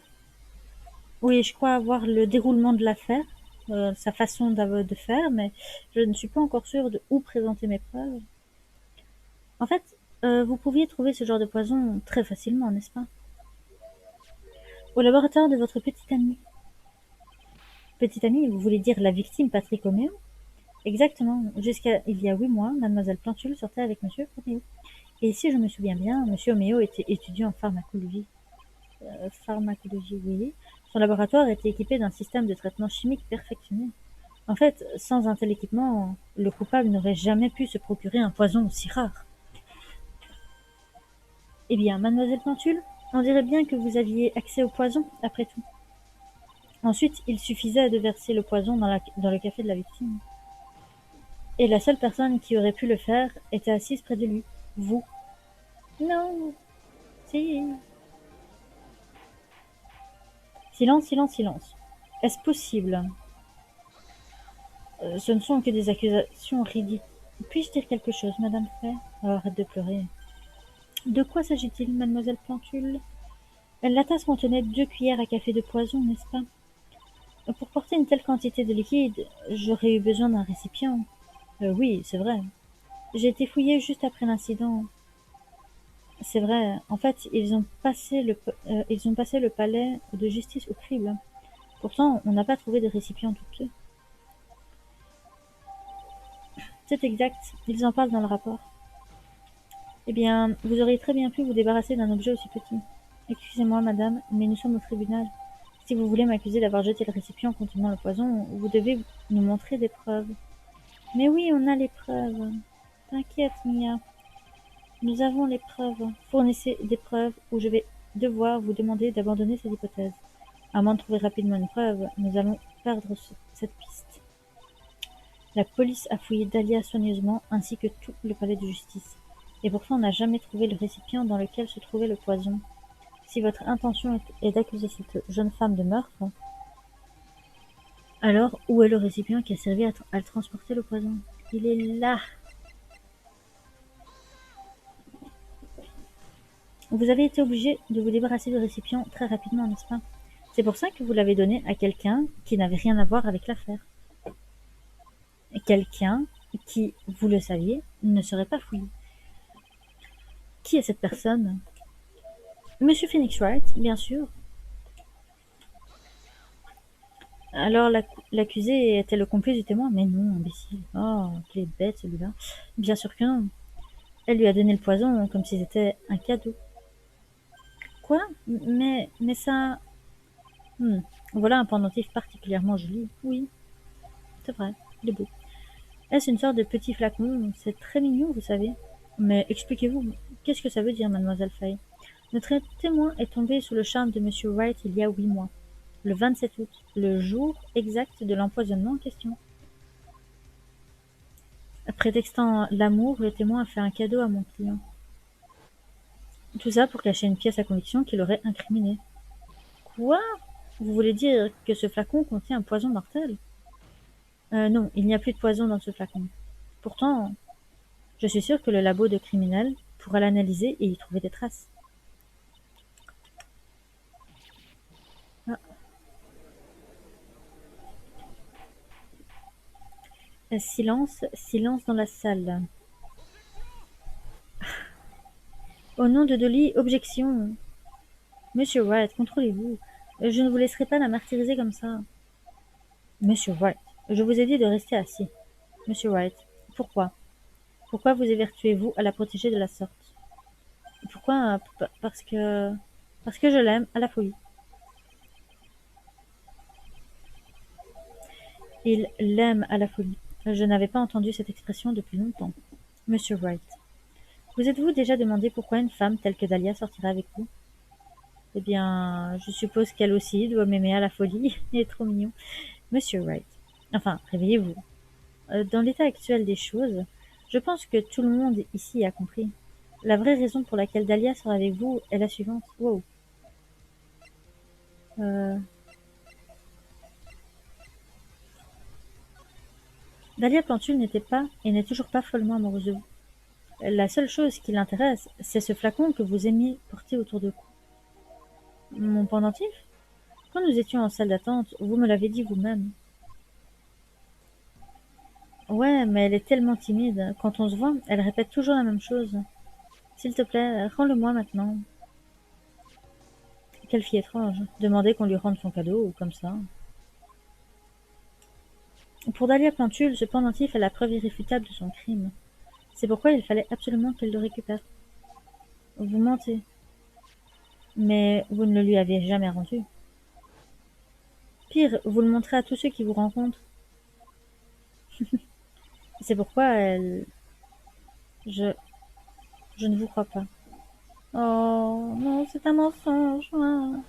Oui, je crois avoir le déroulement de l'affaire, sa façon de faire, mais je ne suis pas encore sûre de où présenter mes preuves. En fait, vous pouviez trouver ce genre de poison très facilement, n'est-ce pas? Au laboratoire de votre petite amie. Petite amie, vous voulez dire la victime Patrick Oméo? Exactement. Jusqu'à il y a 8 mois, mademoiselle Plantule sortait avec monsieur Oméo. Et si je me souviens bien, monsieur Oméo était étudiant en pharmacologie. Pharmacologie, oui. Son laboratoire était équipé d'un système de traitement chimique perfectionné. En fait, sans un tel équipement, le coupable n'aurait jamais pu se procurer un poison aussi rare. Eh bien, mademoiselle Plantule, on dirait bien que vous aviez accès au poison, après tout. Ensuite, il suffisait de verser le poison dans le café de la victime. Et la seule personne qui aurait pu le faire était assise près de lui. Vous. Non. Si. Silence. Est-ce possible? Ce ne sont que des accusations ridicules. Puis-je dire quelque chose, madame Fay? Oh, arrête de pleurer. De quoi s'agit-il, mademoiselle Plantule? La tasse contenait 2 cuillères à café de poison, n'est-ce pas? Pour porter une telle quantité de liquide, j'aurais eu besoin d'un récipient. Oui, c'est vrai. J'ai été fouillée juste après l'incident. C'est vrai. En fait, ils ont passé le palais de justice au crible. Pourtant, on n'a pas trouvé de récipient douteux. C'est exact. Ils en parlent dans le rapport. Eh bien, vous auriez très bien pu vous débarrasser d'un objet aussi petit. Excusez-moi, madame, mais nous sommes au tribunal. Si vous voulez m'accuser d'avoir jeté le récipient contenant le poison, vous devez nous montrer des preuves. Mais oui, on a les preuves. T'inquiète, Mia. Nous avons les preuves. Fournissez des preuves ou je vais devoir vous demander d'abandonner cette hypothèse. À moins de trouver rapidement une preuve, nous allons perdre cette piste. La police a fouillé Dahlia soigneusement, ainsi que tout le palais de justice. Et pourtant on n'a jamais trouvé le récipient dans lequel se trouvait le poison. Si votre intention est d'accuser cette jeune femme de meurtre, alors où est le récipient qui a servi à transporter le poison? Il est là. Vous avez été obligé de vous débarrasser du récipient très rapidement, n'est-ce pas? C'est pour ça que vous l'avez donné à quelqu'un qui n'avait rien à voir avec l'affaire. Quelqu'un qui, vous le saviez, ne serait pas fouillé. Qui est cette personne? Monsieur Phoenix Wright, bien sûr. Alors l'accusé était le complice du témoin? Mais non, imbécile. Oh, quel est bête celui-là. Bien sûr que non. Elle lui a donné le poison comme si c'était un cadeau. Quoi? Mais ça... Voilà un pendentif particulièrement joli. Oui, c'est vrai, il est beau. Est-ce une sorte de petit flacon? C'est très mignon, vous savez. Mais expliquez-vous, qu'est-ce que ça veut dire, mademoiselle Fay? Notre témoin est tombé sous le charme de monsieur Wright il y a 8 mois, le 27 août, le jour exact de l'empoisonnement en question. Prétextant l'amour, le témoin a fait un cadeau à mon client. Tout ça pour cacher une pièce à conviction qui l'aurait incriminé. Quoi? Vous voulez dire que ce flacon contient un poison mortel? Non, il n'y a plus de poison dans ce flacon. Pourtant, je suis sûre que le labo de criminels pourra l'analyser et y trouver des traces. Ah. Silence, silence dans la salle. Au nom de Dolly, objection. Monsieur Wright, contrôlez-vous. Je ne vous laisserai pas la martyriser comme ça. Monsieur Wright, je vous ai dit de rester assis. Monsieur Wright, pourquoi? Pourquoi vous évertuez-vous à la protéger de la sorte? Pourquoi? Parce que... Parce que je l'aime à la folie. Il l'aime à la folie. Je n'avais pas entendu cette expression depuis longtemps. Monsieur Wright, vous êtes-vous déjà demandé pourquoi une femme telle que Dahlia sortirait avec vous? Eh bien, je suppose qu'elle aussi doit m'aimer à la folie. Il est trop mignon. Monsieur Wright. Enfin, réveillez-vous. Dans l'état actuel des choses, je pense que tout le monde ici a compris. La vraie raison pour laquelle Dahlia sera avec vous est la suivante. Wow. Dahlia Plantule n'était pas et n'est toujours pas follement amoureuse de vous. La seule chose qui l'intéresse, c'est ce flacon que vous aimiez porter autour de vous. Mon pendentif? Quand nous étions en salle d'attente, vous me l'avez dit vous-même. Ouais, mais elle est tellement timide. Quand on se voit, elle répète toujours la même chose. S'il te plaît, rends-le-moi maintenant. Quelle fille étrange. Demander qu'on lui rende son cadeau, ou comme ça. Pour Dahlia Plantule, ce pendentif est la preuve irréfutable de son crime. C'est pourquoi il fallait absolument qu'elle le récupère. Vous mentez. Mais vous ne le lui avez jamais rendu. Pire, vous le montrez à tous ceux qui vous rencontrent. C'est pourquoi elle... Je ne vous crois pas. Oh, non, c'est un mensonge. Hein.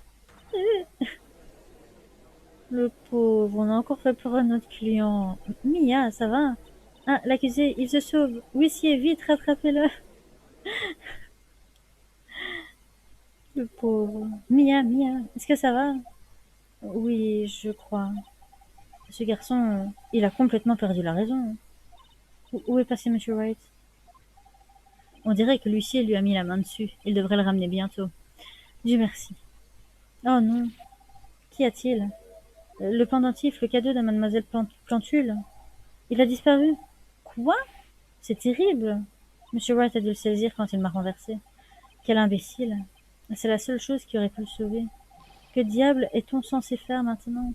Le pauvre, on a encore fait pleurer notre client. Mia, ça va? Ah, l'accusé, il se sauve. Huissier, vite, rattrapez-le. Le pauvre. Mia, est-ce que ça va? Oui, je crois. Ce garçon, il a complètement perdu la raison. Où est passé Monsieur Wright? On dirait que l'huissier lui a mis la main dessus. Il devrait le ramener bientôt. Dieu merci. Oh non. Qu'y a-t-il? Le pendentif, le cadeau de mademoiselle Plantule. Il a disparu. Quoi? C'est terrible. Monsieur Wright a dû le saisir quand il m'a renversé. Quel imbécile. C'est la seule chose qui aurait pu le sauver. Que diable est-on censé faire maintenant?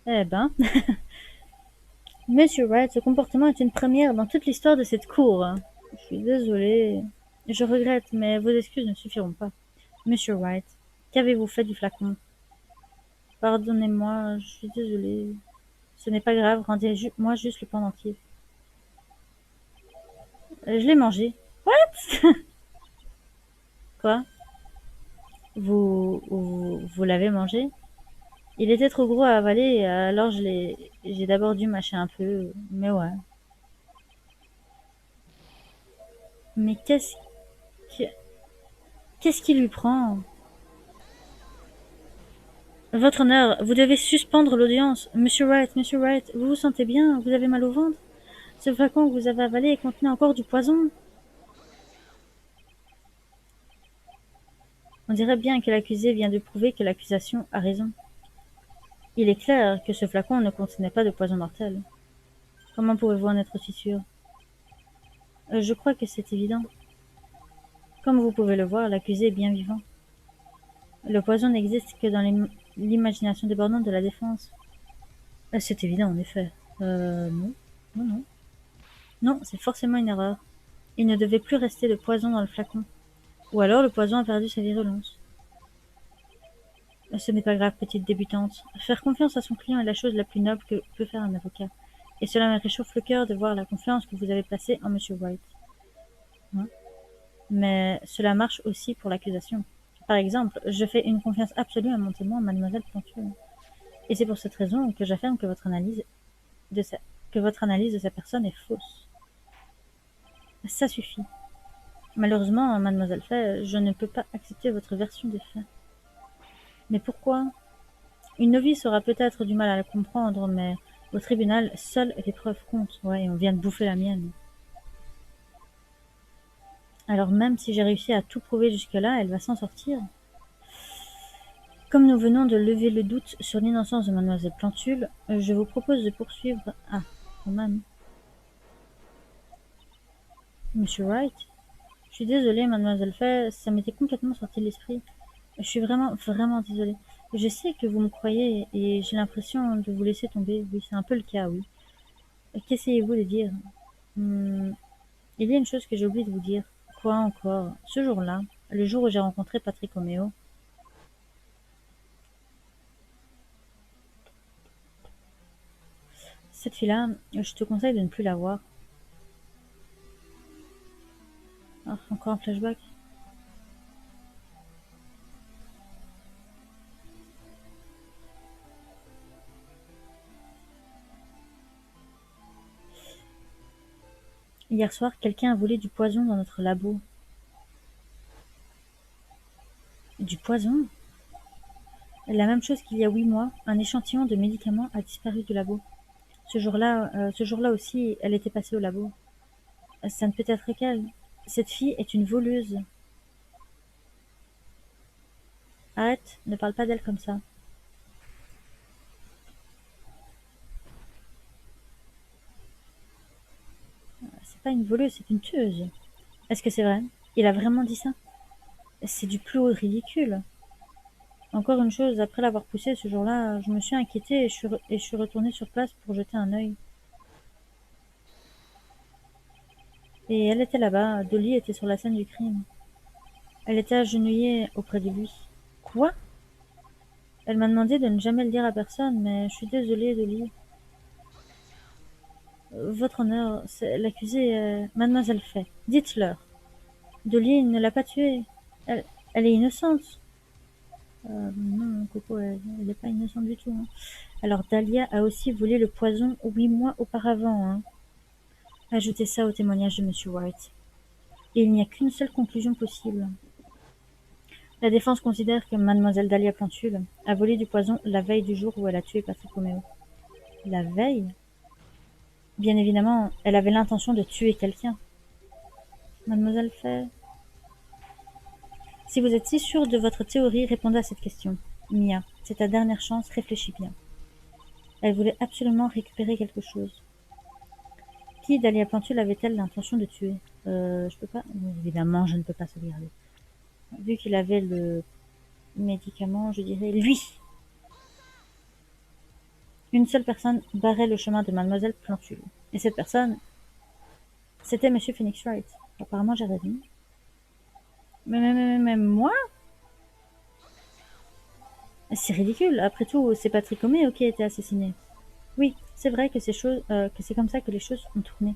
Eh ben, Monsieur Wright, ce comportement est une première dans toute l'histoire de cette cour. Je suis désolée. Je regrette, mais vos excuses ne suffiront pas. Monsieur Wright, qu'avez-vous fait du flacon? Pardonnez-moi, je suis désolée. Ce n'est pas grave, rendez-moi juste le pendentif. Je l'ai mangé. What? Quoi? Vous l'avez mangé? Il était trop gros à avaler, alors j'ai d'abord dû mâcher un peu, mais ouais. Mais que- qu'est-ce qui lui prend? Votre honneur, vous devez suspendre l'audience. Monsieur Wright, vous vous sentez bien? Vous avez mal au ventre? Ce flacon que vous avez avalé contenait encore du poison. On dirait bien que l'accusé vient de prouver que l'accusation a raison. Il est clair que ce flacon ne contenait pas de poison mortel. Comment pouvez-vous en être aussi sûr? Je crois que c'est évident. Comme vous pouvez le voir, l'accusé est bien vivant. Le poison n'existe que dans l'imagination débordante de la défense. C'est évident, en effet. Non. Non, non. Non, c'est forcément une erreur. Il ne devait plus rester de poison dans le flacon. Ou alors le poison a perdu sa virulence. Ce n'est pas grave, petite débutante. Faire confiance à son client est la chose la plus noble que peut faire un avocat. Et cela me réchauffe le cœur de voir la confiance que vous avez placée en Monsieur White. Hein? Mais cela marche aussi pour l'accusation. Par exemple, je fais une confiance absolue à mon témoin, mademoiselle Plantueux. Et c'est pour cette raison que j'affirme que votre analyse de sa personne est fausse. Ça suffit. Malheureusement, mademoiselle Fay, je ne peux pas accepter votre version des faits. Mais pourquoi? Une novice aura peut-être du mal à la comprendre, mais au tribunal, seules les preuves comptent. Ouais, et on vient de bouffer la mienne. Alors même si j'ai réussi à tout prouver jusque-là, elle va s'en sortir. Comme nous venons de lever le doute sur l'innocence de mademoiselle Plantule, je vous propose de poursuivre... Ah, quand même. Monsieur Wright? Je suis désolée, mademoiselle Fay, ça m'était complètement sorti de l'esprit. Je suis vraiment, vraiment désolée. Je sais que vous me croyez et j'ai l'impression de vous laisser tomber. Oui, c'est un peu le cas, oui. Qu'essayez-vous de dire? Hmm, il y a une chose que j'ai oublié de vous dire. Quoi encore? Ce jour-là, le jour où j'ai rencontré Patrick Roméo, cette fille-là, je te conseille de ne plus la voir. Ah, encore un flashback. Hier soir, quelqu'un a volé du poison dans notre labo. Du poison? La même chose qu'il y a 8 mois, un échantillon de médicaments a disparu du labo. Ce jour-là aussi, elle était passée au labo. Ça ne peut être qu'elle. Cette fille est une voleuse. Arrête, ne parle pas d'elle comme ça. C'est pas une voleuse, c'est une tueuse. Est-ce que c'est vrai? Il a vraiment dit ça? C'est du plus haut ridicule. Encore une chose, après l'avoir poussée ce jour-là, je me suis inquiétée et je suis retournée sur place pour jeter un œil. Et elle était là-bas, Dolly était sur la scène du crime. Elle était agenouillée auprès de lui. Quoi? Elle m'a demandé de ne jamais le dire à personne, mais je suis désolée, Dolly. Votre honneur, c'est l'accusée mademoiselle Fay. Dites-leur. Dolly ne l'a pas tuée. Elle, elle est innocente. Non, Coco, elle n'est pas innocente du tout. Hein. Alors Dahlia a aussi volé le poison 8 mois auparavant. Hein. Ajoutez ça au témoignage de Monsieur White. Et il n'y a qu'une seule conclusion possible. La défense considère que mademoiselle Dahlia Plantule a volé du poison la veille du jour où elle a tué Patrick Roméo. La veille? Bien évidemment, elle avait l'intention de tuer quelqu'un. Mademoiselle Fay? Si vous êtes si sûre de votre théorie, répondez à cette question. Mia, c'est ta dernière chance, réfléchis bien. Elle voulait absolument récupérer quelque chose. Qui Dahlia Plantule avait-elle l'intention de tuer? Je peux pas... Évidemment, je ne peux pas sauvegarder. Vu qu'il avait le médicament, je dirais lui. Une seule personne barrait le chemin de mademoiselle Plantule. Et cette personne, c'était monsieur Phoenix Wright. Apparemment, j'ai raison. Mais moi? C'est ridicule. Après tout, c'est Patrick O'Meo qui a été assassiné. Oui, c'est vrai que c'est comme ça que les choses ont tourné.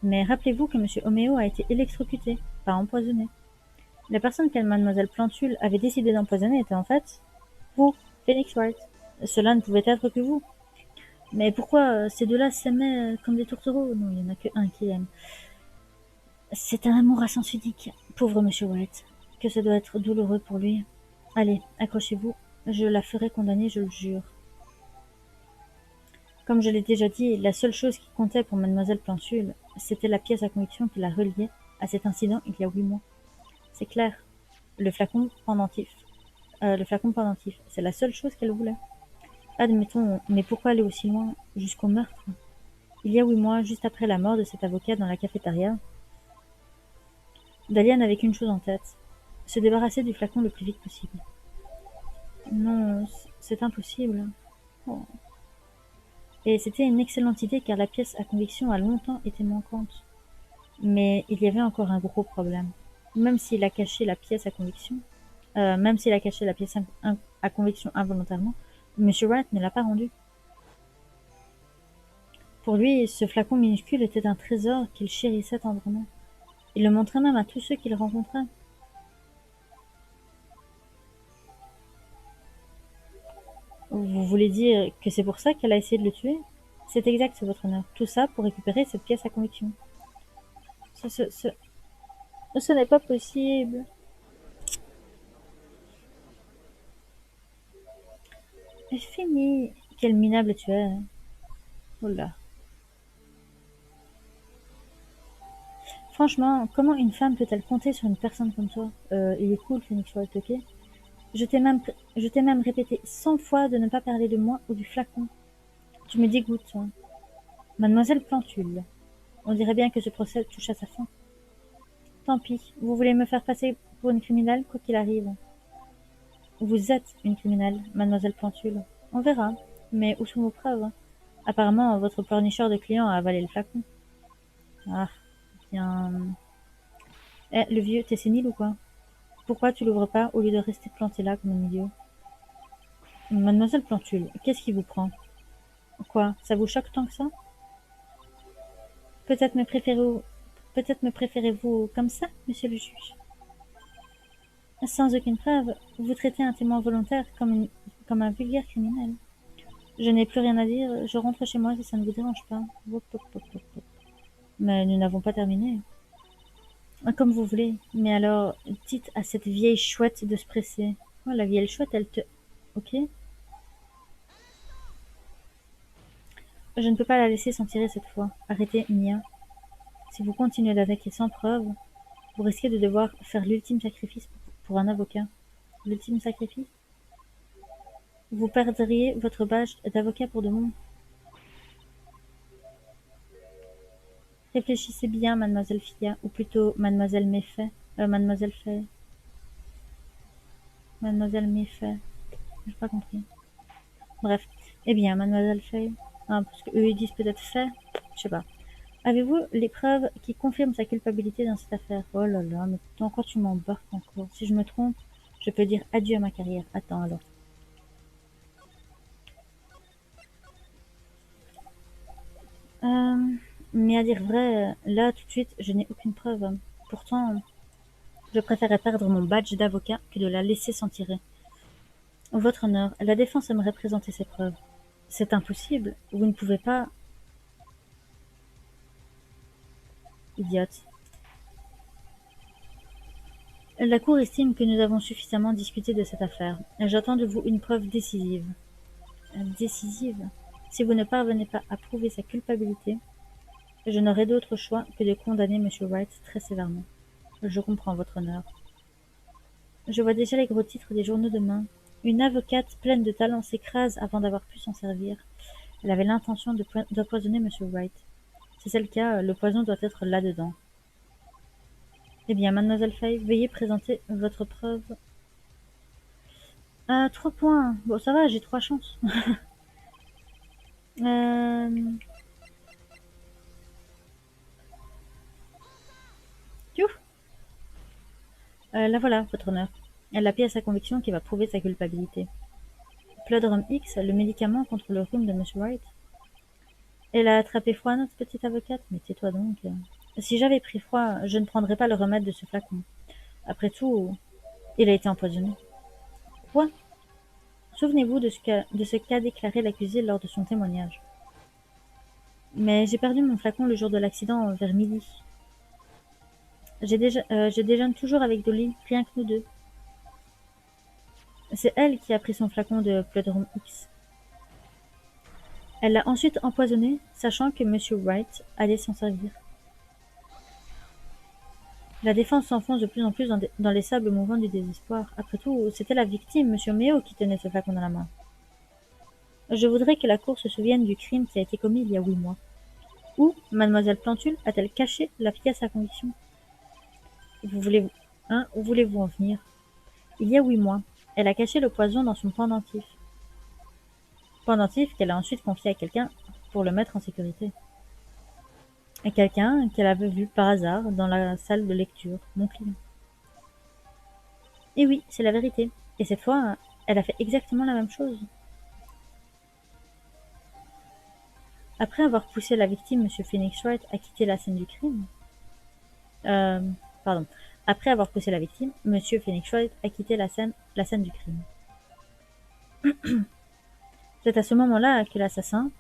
Mais rappelez-vous que monsieur O'Meo a été électrocuté, pas empoisonné. La personne que mademoiselle Plantule avait décidé d'empoisonner était en fait vous, Phoenix Wright. Cela ne pouvait être que vous. Mais pourquoi ces deux-là s'aimaient comme des tourtereaux? Non, il n'y en a qu'un qui aime. C'est un amour à sens unique, pauvre monsieur Wright. Que ça doit être douloureux pour lui. Allez, accrochez-vous, je la ferai condamner, je le jure. Comme je l'ai déjà dit, la seule chose qui comptait pour mademoiselle Plantule, c'était la pièce à conviction qui la reliait à cet incident il y a 8 mois. C'est clair. Le flacon pendentif. C'est la seule chose qu'elle voulait. Admettons, mais pourquoi aller aussi loin, jusqu'au meurtre? Il y a 8 mois, juste après la mort de cet avocat dans la cafétéria, Dahlia n'avait qu'une chose en tête, se débarrasser du flacon le plus vite possible. Non, c'est impossible. Oh. Et c'était une excellente idée car la pièce à conviction a longtemps été manquante. Mais il y avait encore un gros problème. Même s'il a caché la pièce à conviction, à conviction involontairement, Monsieur Wright ne l'a pas rendue. Pour lui, ce flacon minuscule était un trésor qu'il chérissait tendrement. Il le montrait même à tous ceux qu'il rencontrait. Vous voulez dire que c'est pour ça qu'elle a essayé de le tuer? C'est exact, votre honneur. Tout ça pour récupérer cette pièce à conviction. Ce n'est pas possible. Mais fini. Quel minable tu es. Oh là. Franchement, comment une femme peut-elle compter sur une personne comme toi? Il est cool, Phoenix Wright, ok? Je t'ai même répété 100 fois de ne pas parler de moi ou du flacon. Tu me dégoûtes, toi. Mademoiselle Plantule. On dirait bien que ce procès touche à sa fin. Tant pis, vous voulez me faire passer pour une criminelle, quoi qu'il arrive. Vous êtes une criminelle, mademoiselle Plantule. On verra. Mais où sont vos preuves? Apparemment, votre pleurnicheur de clients a avalé le flacon. Ah, bien... Eh, le vieux, t'es sénile ou quoi? Pourquoi tu l'ouvres pas au lieu de rester planté là comme un idiot? Mademoiselle Plantule, qu'est-ce qui vous prend? Quoi, ça vous choque tant que ça? Peut-être me préférez-vous... Peut-être me préférez-vous comme ça, monsieur le juge? Sans aucune preuve, vous traitez un témoin volontaire comme un vulgaire criminel. Je n'ai plus rien à dire, je rentre chez moi si ça ne vous dérange pas. Hop, hop, hop, hop, hop. Mais nous n'avons pas terminé. Comme vous voulez, mais alors, dites à cette vieille chouette de se presser. Oh, la vieille chouette, elle te... Ok? Je ne peux pas la laisser s'en tirer cette fois. Arrêtez, Mia. Si vous continuez d'attaquer sans preuve, vous risquez de devoir faire l'ultime sacrifice pour un avocat. L'ultime sacrifice? Vous perdriez votre badge d'avocat pour de bon. Réfléchissez bien, mademoiselle Fia, ou plutôt mademoiselle Méfait. Mademoiselle Fay. Mademoiselle Méfait. J'ai pas compris. Bref. Eh bien, mademoiselle Fay. Ah, parce qu'eux ils disent peut-être fait. Je sais pas. Avez-vous les preuves qui confirment sa culpabilité dans cette affaire? Oh là là, mais pourquoi tu m'embarques encore? Si je me trompe, je peux dire adieu à ma carrière. Attends alors. Mais à dire vrai, là tout de suite, je n'ai aucune preuve. Pourtant, je préférerais perdre mon badge d'avocat que de la laisser s'en tirer. Votre honneur, la défense aimerait présenter ses preuves. C'est impossible. Vous ne pouvez pas... Idiote. La Cour estime que nous avons suffisamment discuté de cette affaire. J'attends de vous une preuve décisive. Décisive? Si vous ne parvenez pas à prouver sa culpabilité, je n'aurai d'autre choix que de condamner monsieur Wright très sévèrement. Je comprends, votre honneur. Je vois déjà les gros titres des journaux demain. Une avocate pleine de talent s'écrase avant d'avoir pu s'en servir. Elle avait l'intention d'empoisonner monsieur Wright. Si c'est le cas, le poison doit être là-dedans. Eh bien, mademoiselle Fay, veuillez présenter votre preuve. 3 points. Bon, ça va, j'ai 3 chances. Tchouf. La voilà, votre honneur. Elle a pièce à conviction qui va prouver sa culpabilité. Plodrum X, le médicament contre le rhume de Monsieur Wright. Elle a attrapé froid, notre petite avocate? Mais tais-toi donc. Si j'avais pris froid, je ne prendrais pas le remède de ce flacon. Après tout, il a été empoisonné. Quoi? Souvenez-vous de ce qu'a déclaré l'accusé lors de son témoignage. Mais j'ai perdu mon flacon le jour de l'accident vers midi. Je déjeune toujours avec Dolly, rien que nous deux. C'est elle qui a pris son flacon de Plodrum X. Elle l'a ensuite empoisonné, sachant que Monsieur Wright allait s'en servir. La défense s'enfonce de plus en plus dans les sables mouvants du désespoir. Après tout, c'était la victime, Monsieur Méo, qui tenait ce flacon dans la main. Je voudrais que la cour se souvienne du crime qui a été commis il y a 8 mois. Où Mademoiselle Plantule a-t-elle caché la pièce à conviction? Où voulez-vous en venir? Il y a 8 mois, elle a caché le poison dans son pendentif. Pendentif qu'elle a ensuite confié à quelqu'un pour le mettre en sécurité. À quelqu'un qu'elle avait vu par hasard dans la salle de lecture, mon client. Et oui, c'est la vérité. Et cette fois, elle a fait exactement la même chose. Après avoir poussé la victime, Monsieur Phoenix Wright a quitté la scène du crime. Euh, pardon. Après avoir poussé la victime, Monsieur Phoenix Wright a quitté la scène du crime. C'est à ce moment-là que l'assassin,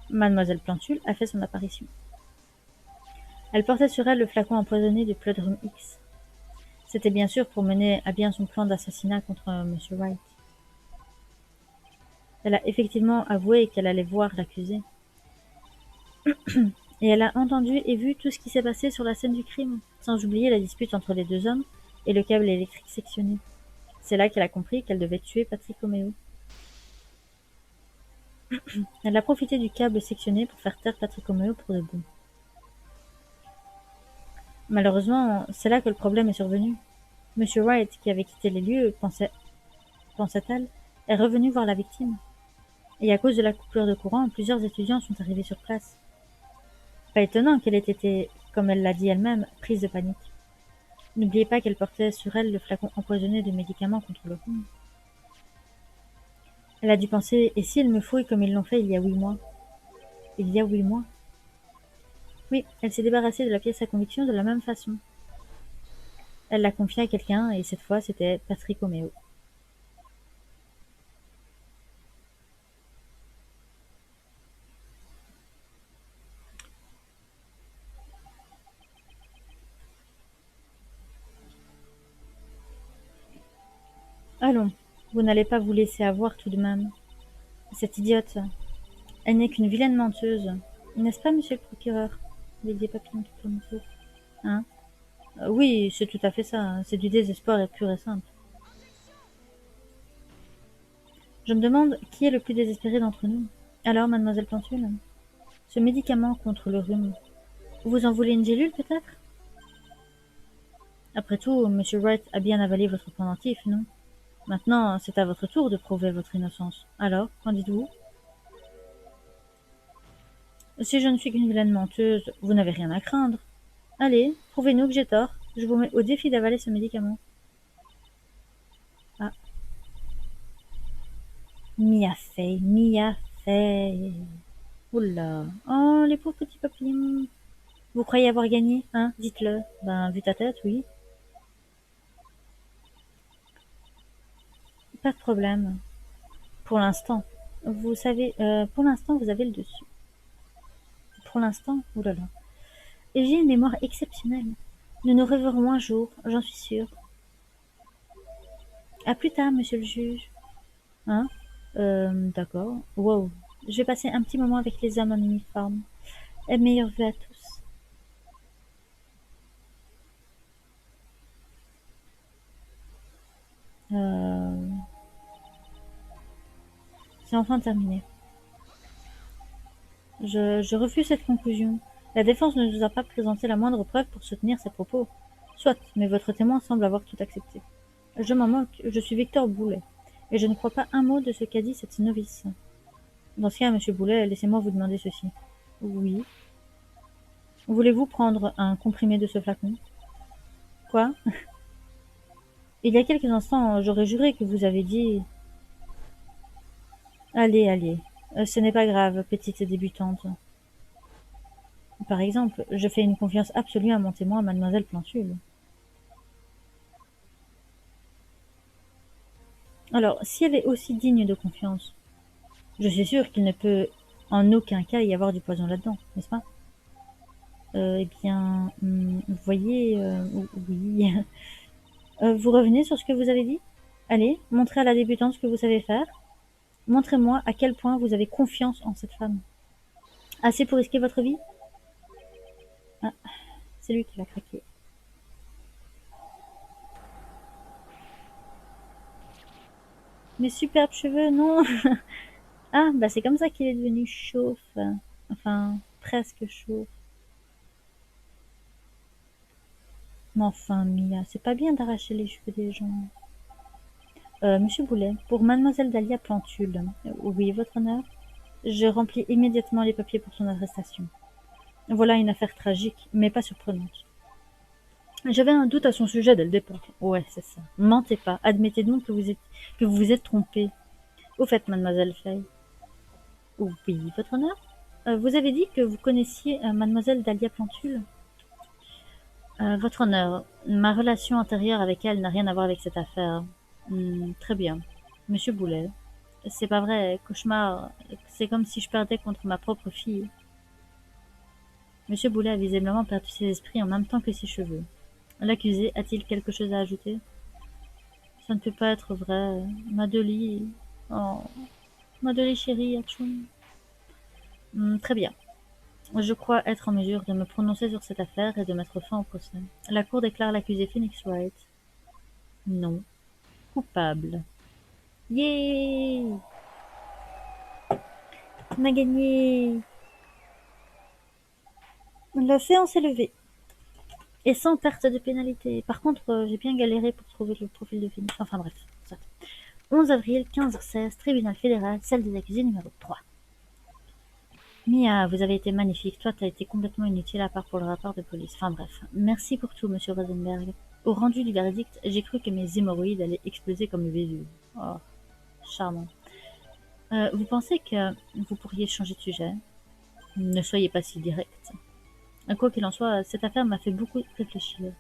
Mademoiselle Plantule, a fait son apparition. Elle portait sur elle le flacon empoisonné du Plodrum X. C'était bien sûr pour mener à bien son plan d'assassinat contre Monsieur Wright. Elle a effectivement avoué qu'elle allait voir l'accusé. Et elle a entendu et vu tout ce qui s'est passé sur la scène du crime, sans oublier la dispute entre les deux hommes et le câble électrique sectionné. C'est là qu'elle a compris qu'elle devait tuer Patrick Romeo. Elle a profité du câble sectionné pour faire taire Patrick Romeo pour de bon. Malheureusement, c'est là que le problème est survenu. Monsieur Wright, qui avait quitté les lieux, pensa-t-elle, est revenu voir la victime. Et à cause de la coupure de courant, plusieurs étudiants sont arrivés sur place. Pas étonnant qu'elle ait été, comme elle l'a dit elle-même, prise de panique. N'oubliez pas qu'elle portait sur elle le flacon empoisonné de médicaments contre le rhume. Elle a dû penser, et s'ils me fouillent comme ils l'ont fait il y a 8 mois? Il y a 8 mois? Oui, elle s'est débarrassée de la pièce à conviction de la même façon. Elle l'a confiée à quelqu'un, et cette fois c'était Patrick Romeo. Allons, vous n'allez pas vous laisser avoir tout de même. Cette idiote, elle n'est qu'une vilaine menteuse. N'est-ce pas, monsieur le procureur? Lady Papillon qui tourne autour. Hein? Oui, c'est tout à fait ça. C'est du désespoir pur et simple. Je me demande qui est le plus désespéré d'entre nous. Alors, mademoiselle Plantule, ce médicament contre le rhume, vous en voulez une gélule peut-être? Après tout, monsieur Wright a bien avalé votre pendentif, non? Maintenant, c'est à votre tour de prouver votre innocence. Alors, qu'en dites-vous? Si je ne suis qu'une vilaine menteuse, vous n'avez rien à craindre. Allez, prouvez-nous que j'ai tort. Je vous mets au défi d'avaler ce médicament. Ah. Mia Fey. Oula. Oh, les pauvres petits papillons. Vous croyez avoir gagné, hein? Dites-le. Ben, vu ta tête, oui. Pas de problème. Pour l'instant. Vous savez, pour l'instant, vous avez le dessus. Pour l'instant, oulala. Et j'ai une mémoire exceptionnelle. Nous nous reverrons un jour, j'en suis sûre. À plus tard, monsieur le juge. Hein? D'accord. Wow. Je vais passer un petit moment avec les hommes en uniforme. Et meilleure vue à tous. C'est enfin terminé. Je refuse cette conclusion. La défense ne nous a pas présenté la moindre preuve pour soutenir ses propos. Soit, mais votre témoin semble avoir tout accepté. Je m'en moque, je suis Victor Boulet, et je ne crois pas un mot de ce qu'a dit cette novice. Dans ce cas, monsieur Boulet, laissez-moi vous demander ceci. Oui. Voulez-vous prendre un comprimé de ce flacon? Quoi? Il y a quelques instants, j'aurais juré que vous avez dit... Allez, allez. Ce n'est pas grave, petite débutante. Par exemple, je fais une confiance absolue à mon témoin, mademoiselle Plantule. Alors, si elle est aussi digne de confiance, je suis sûre qu'il ne peut en aucun cas y avoir du poison là-dedans, n'est-ce pas? Eh bien, vous voyez, oui. Vous revenez sur ce que vous avez dit? Allez, montrez à la débutante ce que vous savez faire. Montrez-moi à quel point vous avez confiance en cette femme. Assez pour risquer votre vie? Ah, c'est lui qui l'a craqué. Mes superbes cheveux, non. Ah, bah c'est comme ça qu'il est devenu chauve. Enfin, presque chauve. Mais enfin, Mia, c'est pas bien d'arracher les cheveux des gens. Monsieur Boulet, pour mademoiselle Dahlia Plantule. Oui, votre honneur? Je remplis immédiatement les papiers pour son arrestation. Voilà une affaire tragique, mais pas surprenante. J'avais un doute à son sujet dès le départ. Ouais, c'est ça. Mentez pas. Admettez donc que vous vous êtes trompé. Au fait, mademoiselle Fay. Oui, votre honneur? Vous avez dit que vous connaissiez mademoiselle Dahlia Plantule? Votre honneur, ma relation antérieure avec elle n'a rien à voir avec cette affaire. Très bien. Monsieur Boulet. C'est pas vrai, cauchemar. C'est comme si je perdais contre ma propre fille. Monsieur Boulet a visiblement perdu ses esprits en même temps que ses cheveux. L'accusé a-t-il quelque chose à ajouter? Ça ne peut pas être vrai. Madeleine. Oh. Madeleine chérie, Atchoum. Très bien. Je crois être en mesure de me prononcer sur cette affaire et de mettre fin au procès. La Cour déclare l'accusé Phoenix Wright non coupable. Yeah! On a gagné! La séance est levée. Et sans perte de pénalité. Par contre, j'ai bien galéré pour trouver le profil de Phoenix. Enfin bref, ça. 11 avril 15h16, tribunal fédéral, salle des accusés numéro 3. Mia, vous avez été magnifique. Toi, t'as été complètement inutile à part pour le rapport de police. Enfin bref. Merci pour tout, monsieur Rosenberg. Au rendu du verdict, j'ai cru que mes hémorroïdes allaient exploser comme le Vésuve. Oh, charmant. Vous pensez que vous pourriez changer de sujet? Ne soyez pas si direct. Quoi qu'il en soit, cette affaire m'a fait beaucoup réfléchir,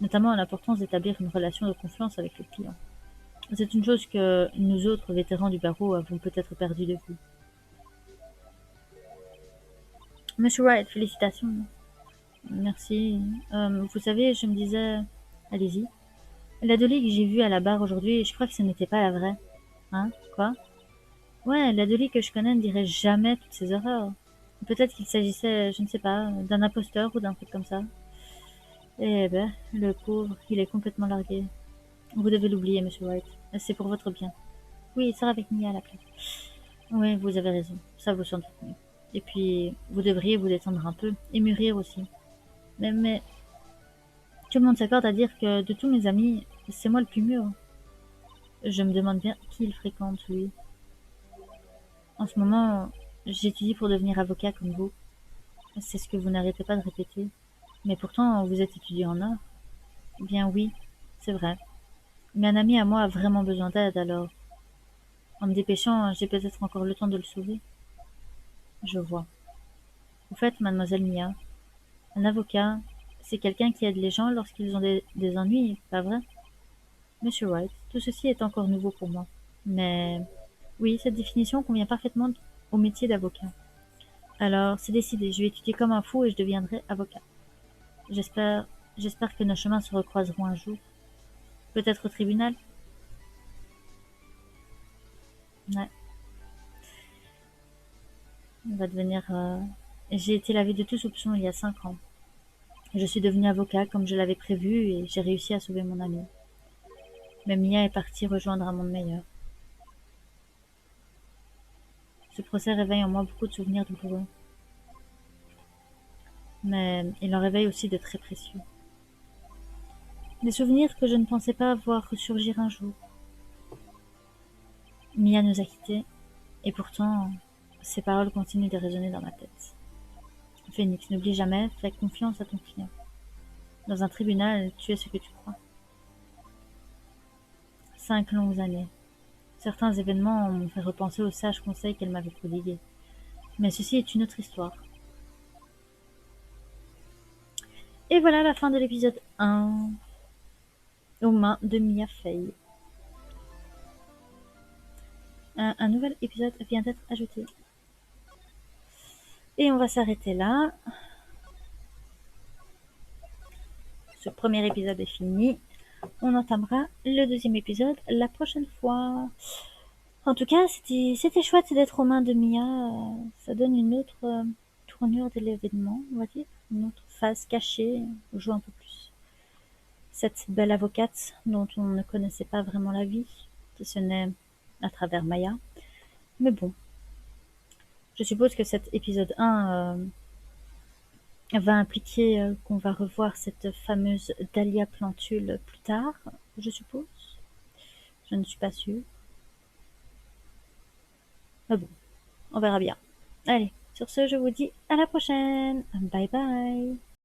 notamment à l'importance d'établir une relation de confiance avec le client. C'est une chose que nous autres vétérans du barreau avons peut-être perdu de vue. Monsieur Wright, félicitations. Merci. Vous savez, je me disais... Allez-y. La Dolly que j'ai vue à la barre aujourd'hui, je crois que ce n'était pas la vraie. Hein? Quoi? Ouais, la Dolly que je connais ne dirait jamais toutes ces horreurs. Peut-être qu'il s'agissait, je ne sais pas, d'un imposteur ou d'un truc comme ça. Eh ben, le pauvre, il est complètement largué. Vous devez l'oublier, monsieur White. C'est pour votre bien. Oui, il sera avec Mia à la place. Oui, vous avez raison. Ça vous sent mieux. Et puis, vous devriez vous détendre un peu. Et mûrir aussi. Mais tout le monde s'accorde à dire que de tous mes amis, c'est moi le plus mûr. Je me demande bien qui il fréquente, lui. En ce moment, j'étudie pour devenir avocat comme vous. C'est ce que vous n'arrêtez pas de répéter. Mais pourtant, vous êtes étudiant en art. Bien oui, c'est vrai. Mais un ami à moi a vraiment besoin d'aide, alors en me dépêchant, j'ai peut-être encore le temps de le sauver. Je vois. Au fait, mademoiselle Mia, un avocat, c'est quelqu'un qui aide les gens lorsqu'ils ont des ennuis, pas vrai? Monsieur White, tout ceci est encore nouveau pour moi. Mais oui, cette définition convient parfaitement au métier d'avocat. Alors, c'est décidé, je vais étudier comme un fou et je deviendrai avocat. J'espère, j'espère que nos chemins se recroiseront un jour. Peut-être au tribunal? Ouais. On va devenir... J'ai été lavée de tout soupçon il y a 5 ans. Je suis devenue avocat comme je l'avais prévu et j'ai réussi à sauver mon ami. Mais Mia est partie rejoindre un monde meilleur. Ce procès réveille en moi beaucoup de souvenirs douloureux. Mais il en réveille aussi de très précieux. Des souvenirs que je ne pensais pas voir ressurgir un jour. Mia nous a quittés, et pourtant, Ces paroles continuent de résonner dans ma tête. Phénix, n'oublie jamais, fais confiance à ton client. Dans un tribunal, tu es ce que tu crois. 5 longues années. Certains événements m'ont fait repenser aux sages conseils qu'elle m'avait prodigués. Mais ceci est une autre histoire. Et voilà la fin de l'épisode 1. Aux mains de Mia Fey. Un nouvel épisode vient d'être ajouté. Et on va s'arrêter là. Ce premier épisode est fini. On entamera le deuxième épisode la prochaine fois. En tout cas, c'était chouette d'être aux mains de Mia. Ça donne une autre tournure de l'événement, on va dire. Une autre phase cachée. On joue un peu plus. Cette belle avocate dont on ne connaissait pas vraiment la vie, si ce n'est à travers Maya. Mais bon, je suppose que cet épisode 1 va impliquer qu'on va revoir cette fameuse Dahlia Plantule plus tard, je suppose. Je ne suis pas sûre. Mais bon, on verra bien. Allez, sur ce, je vous dis à la prochaine. Bye bye.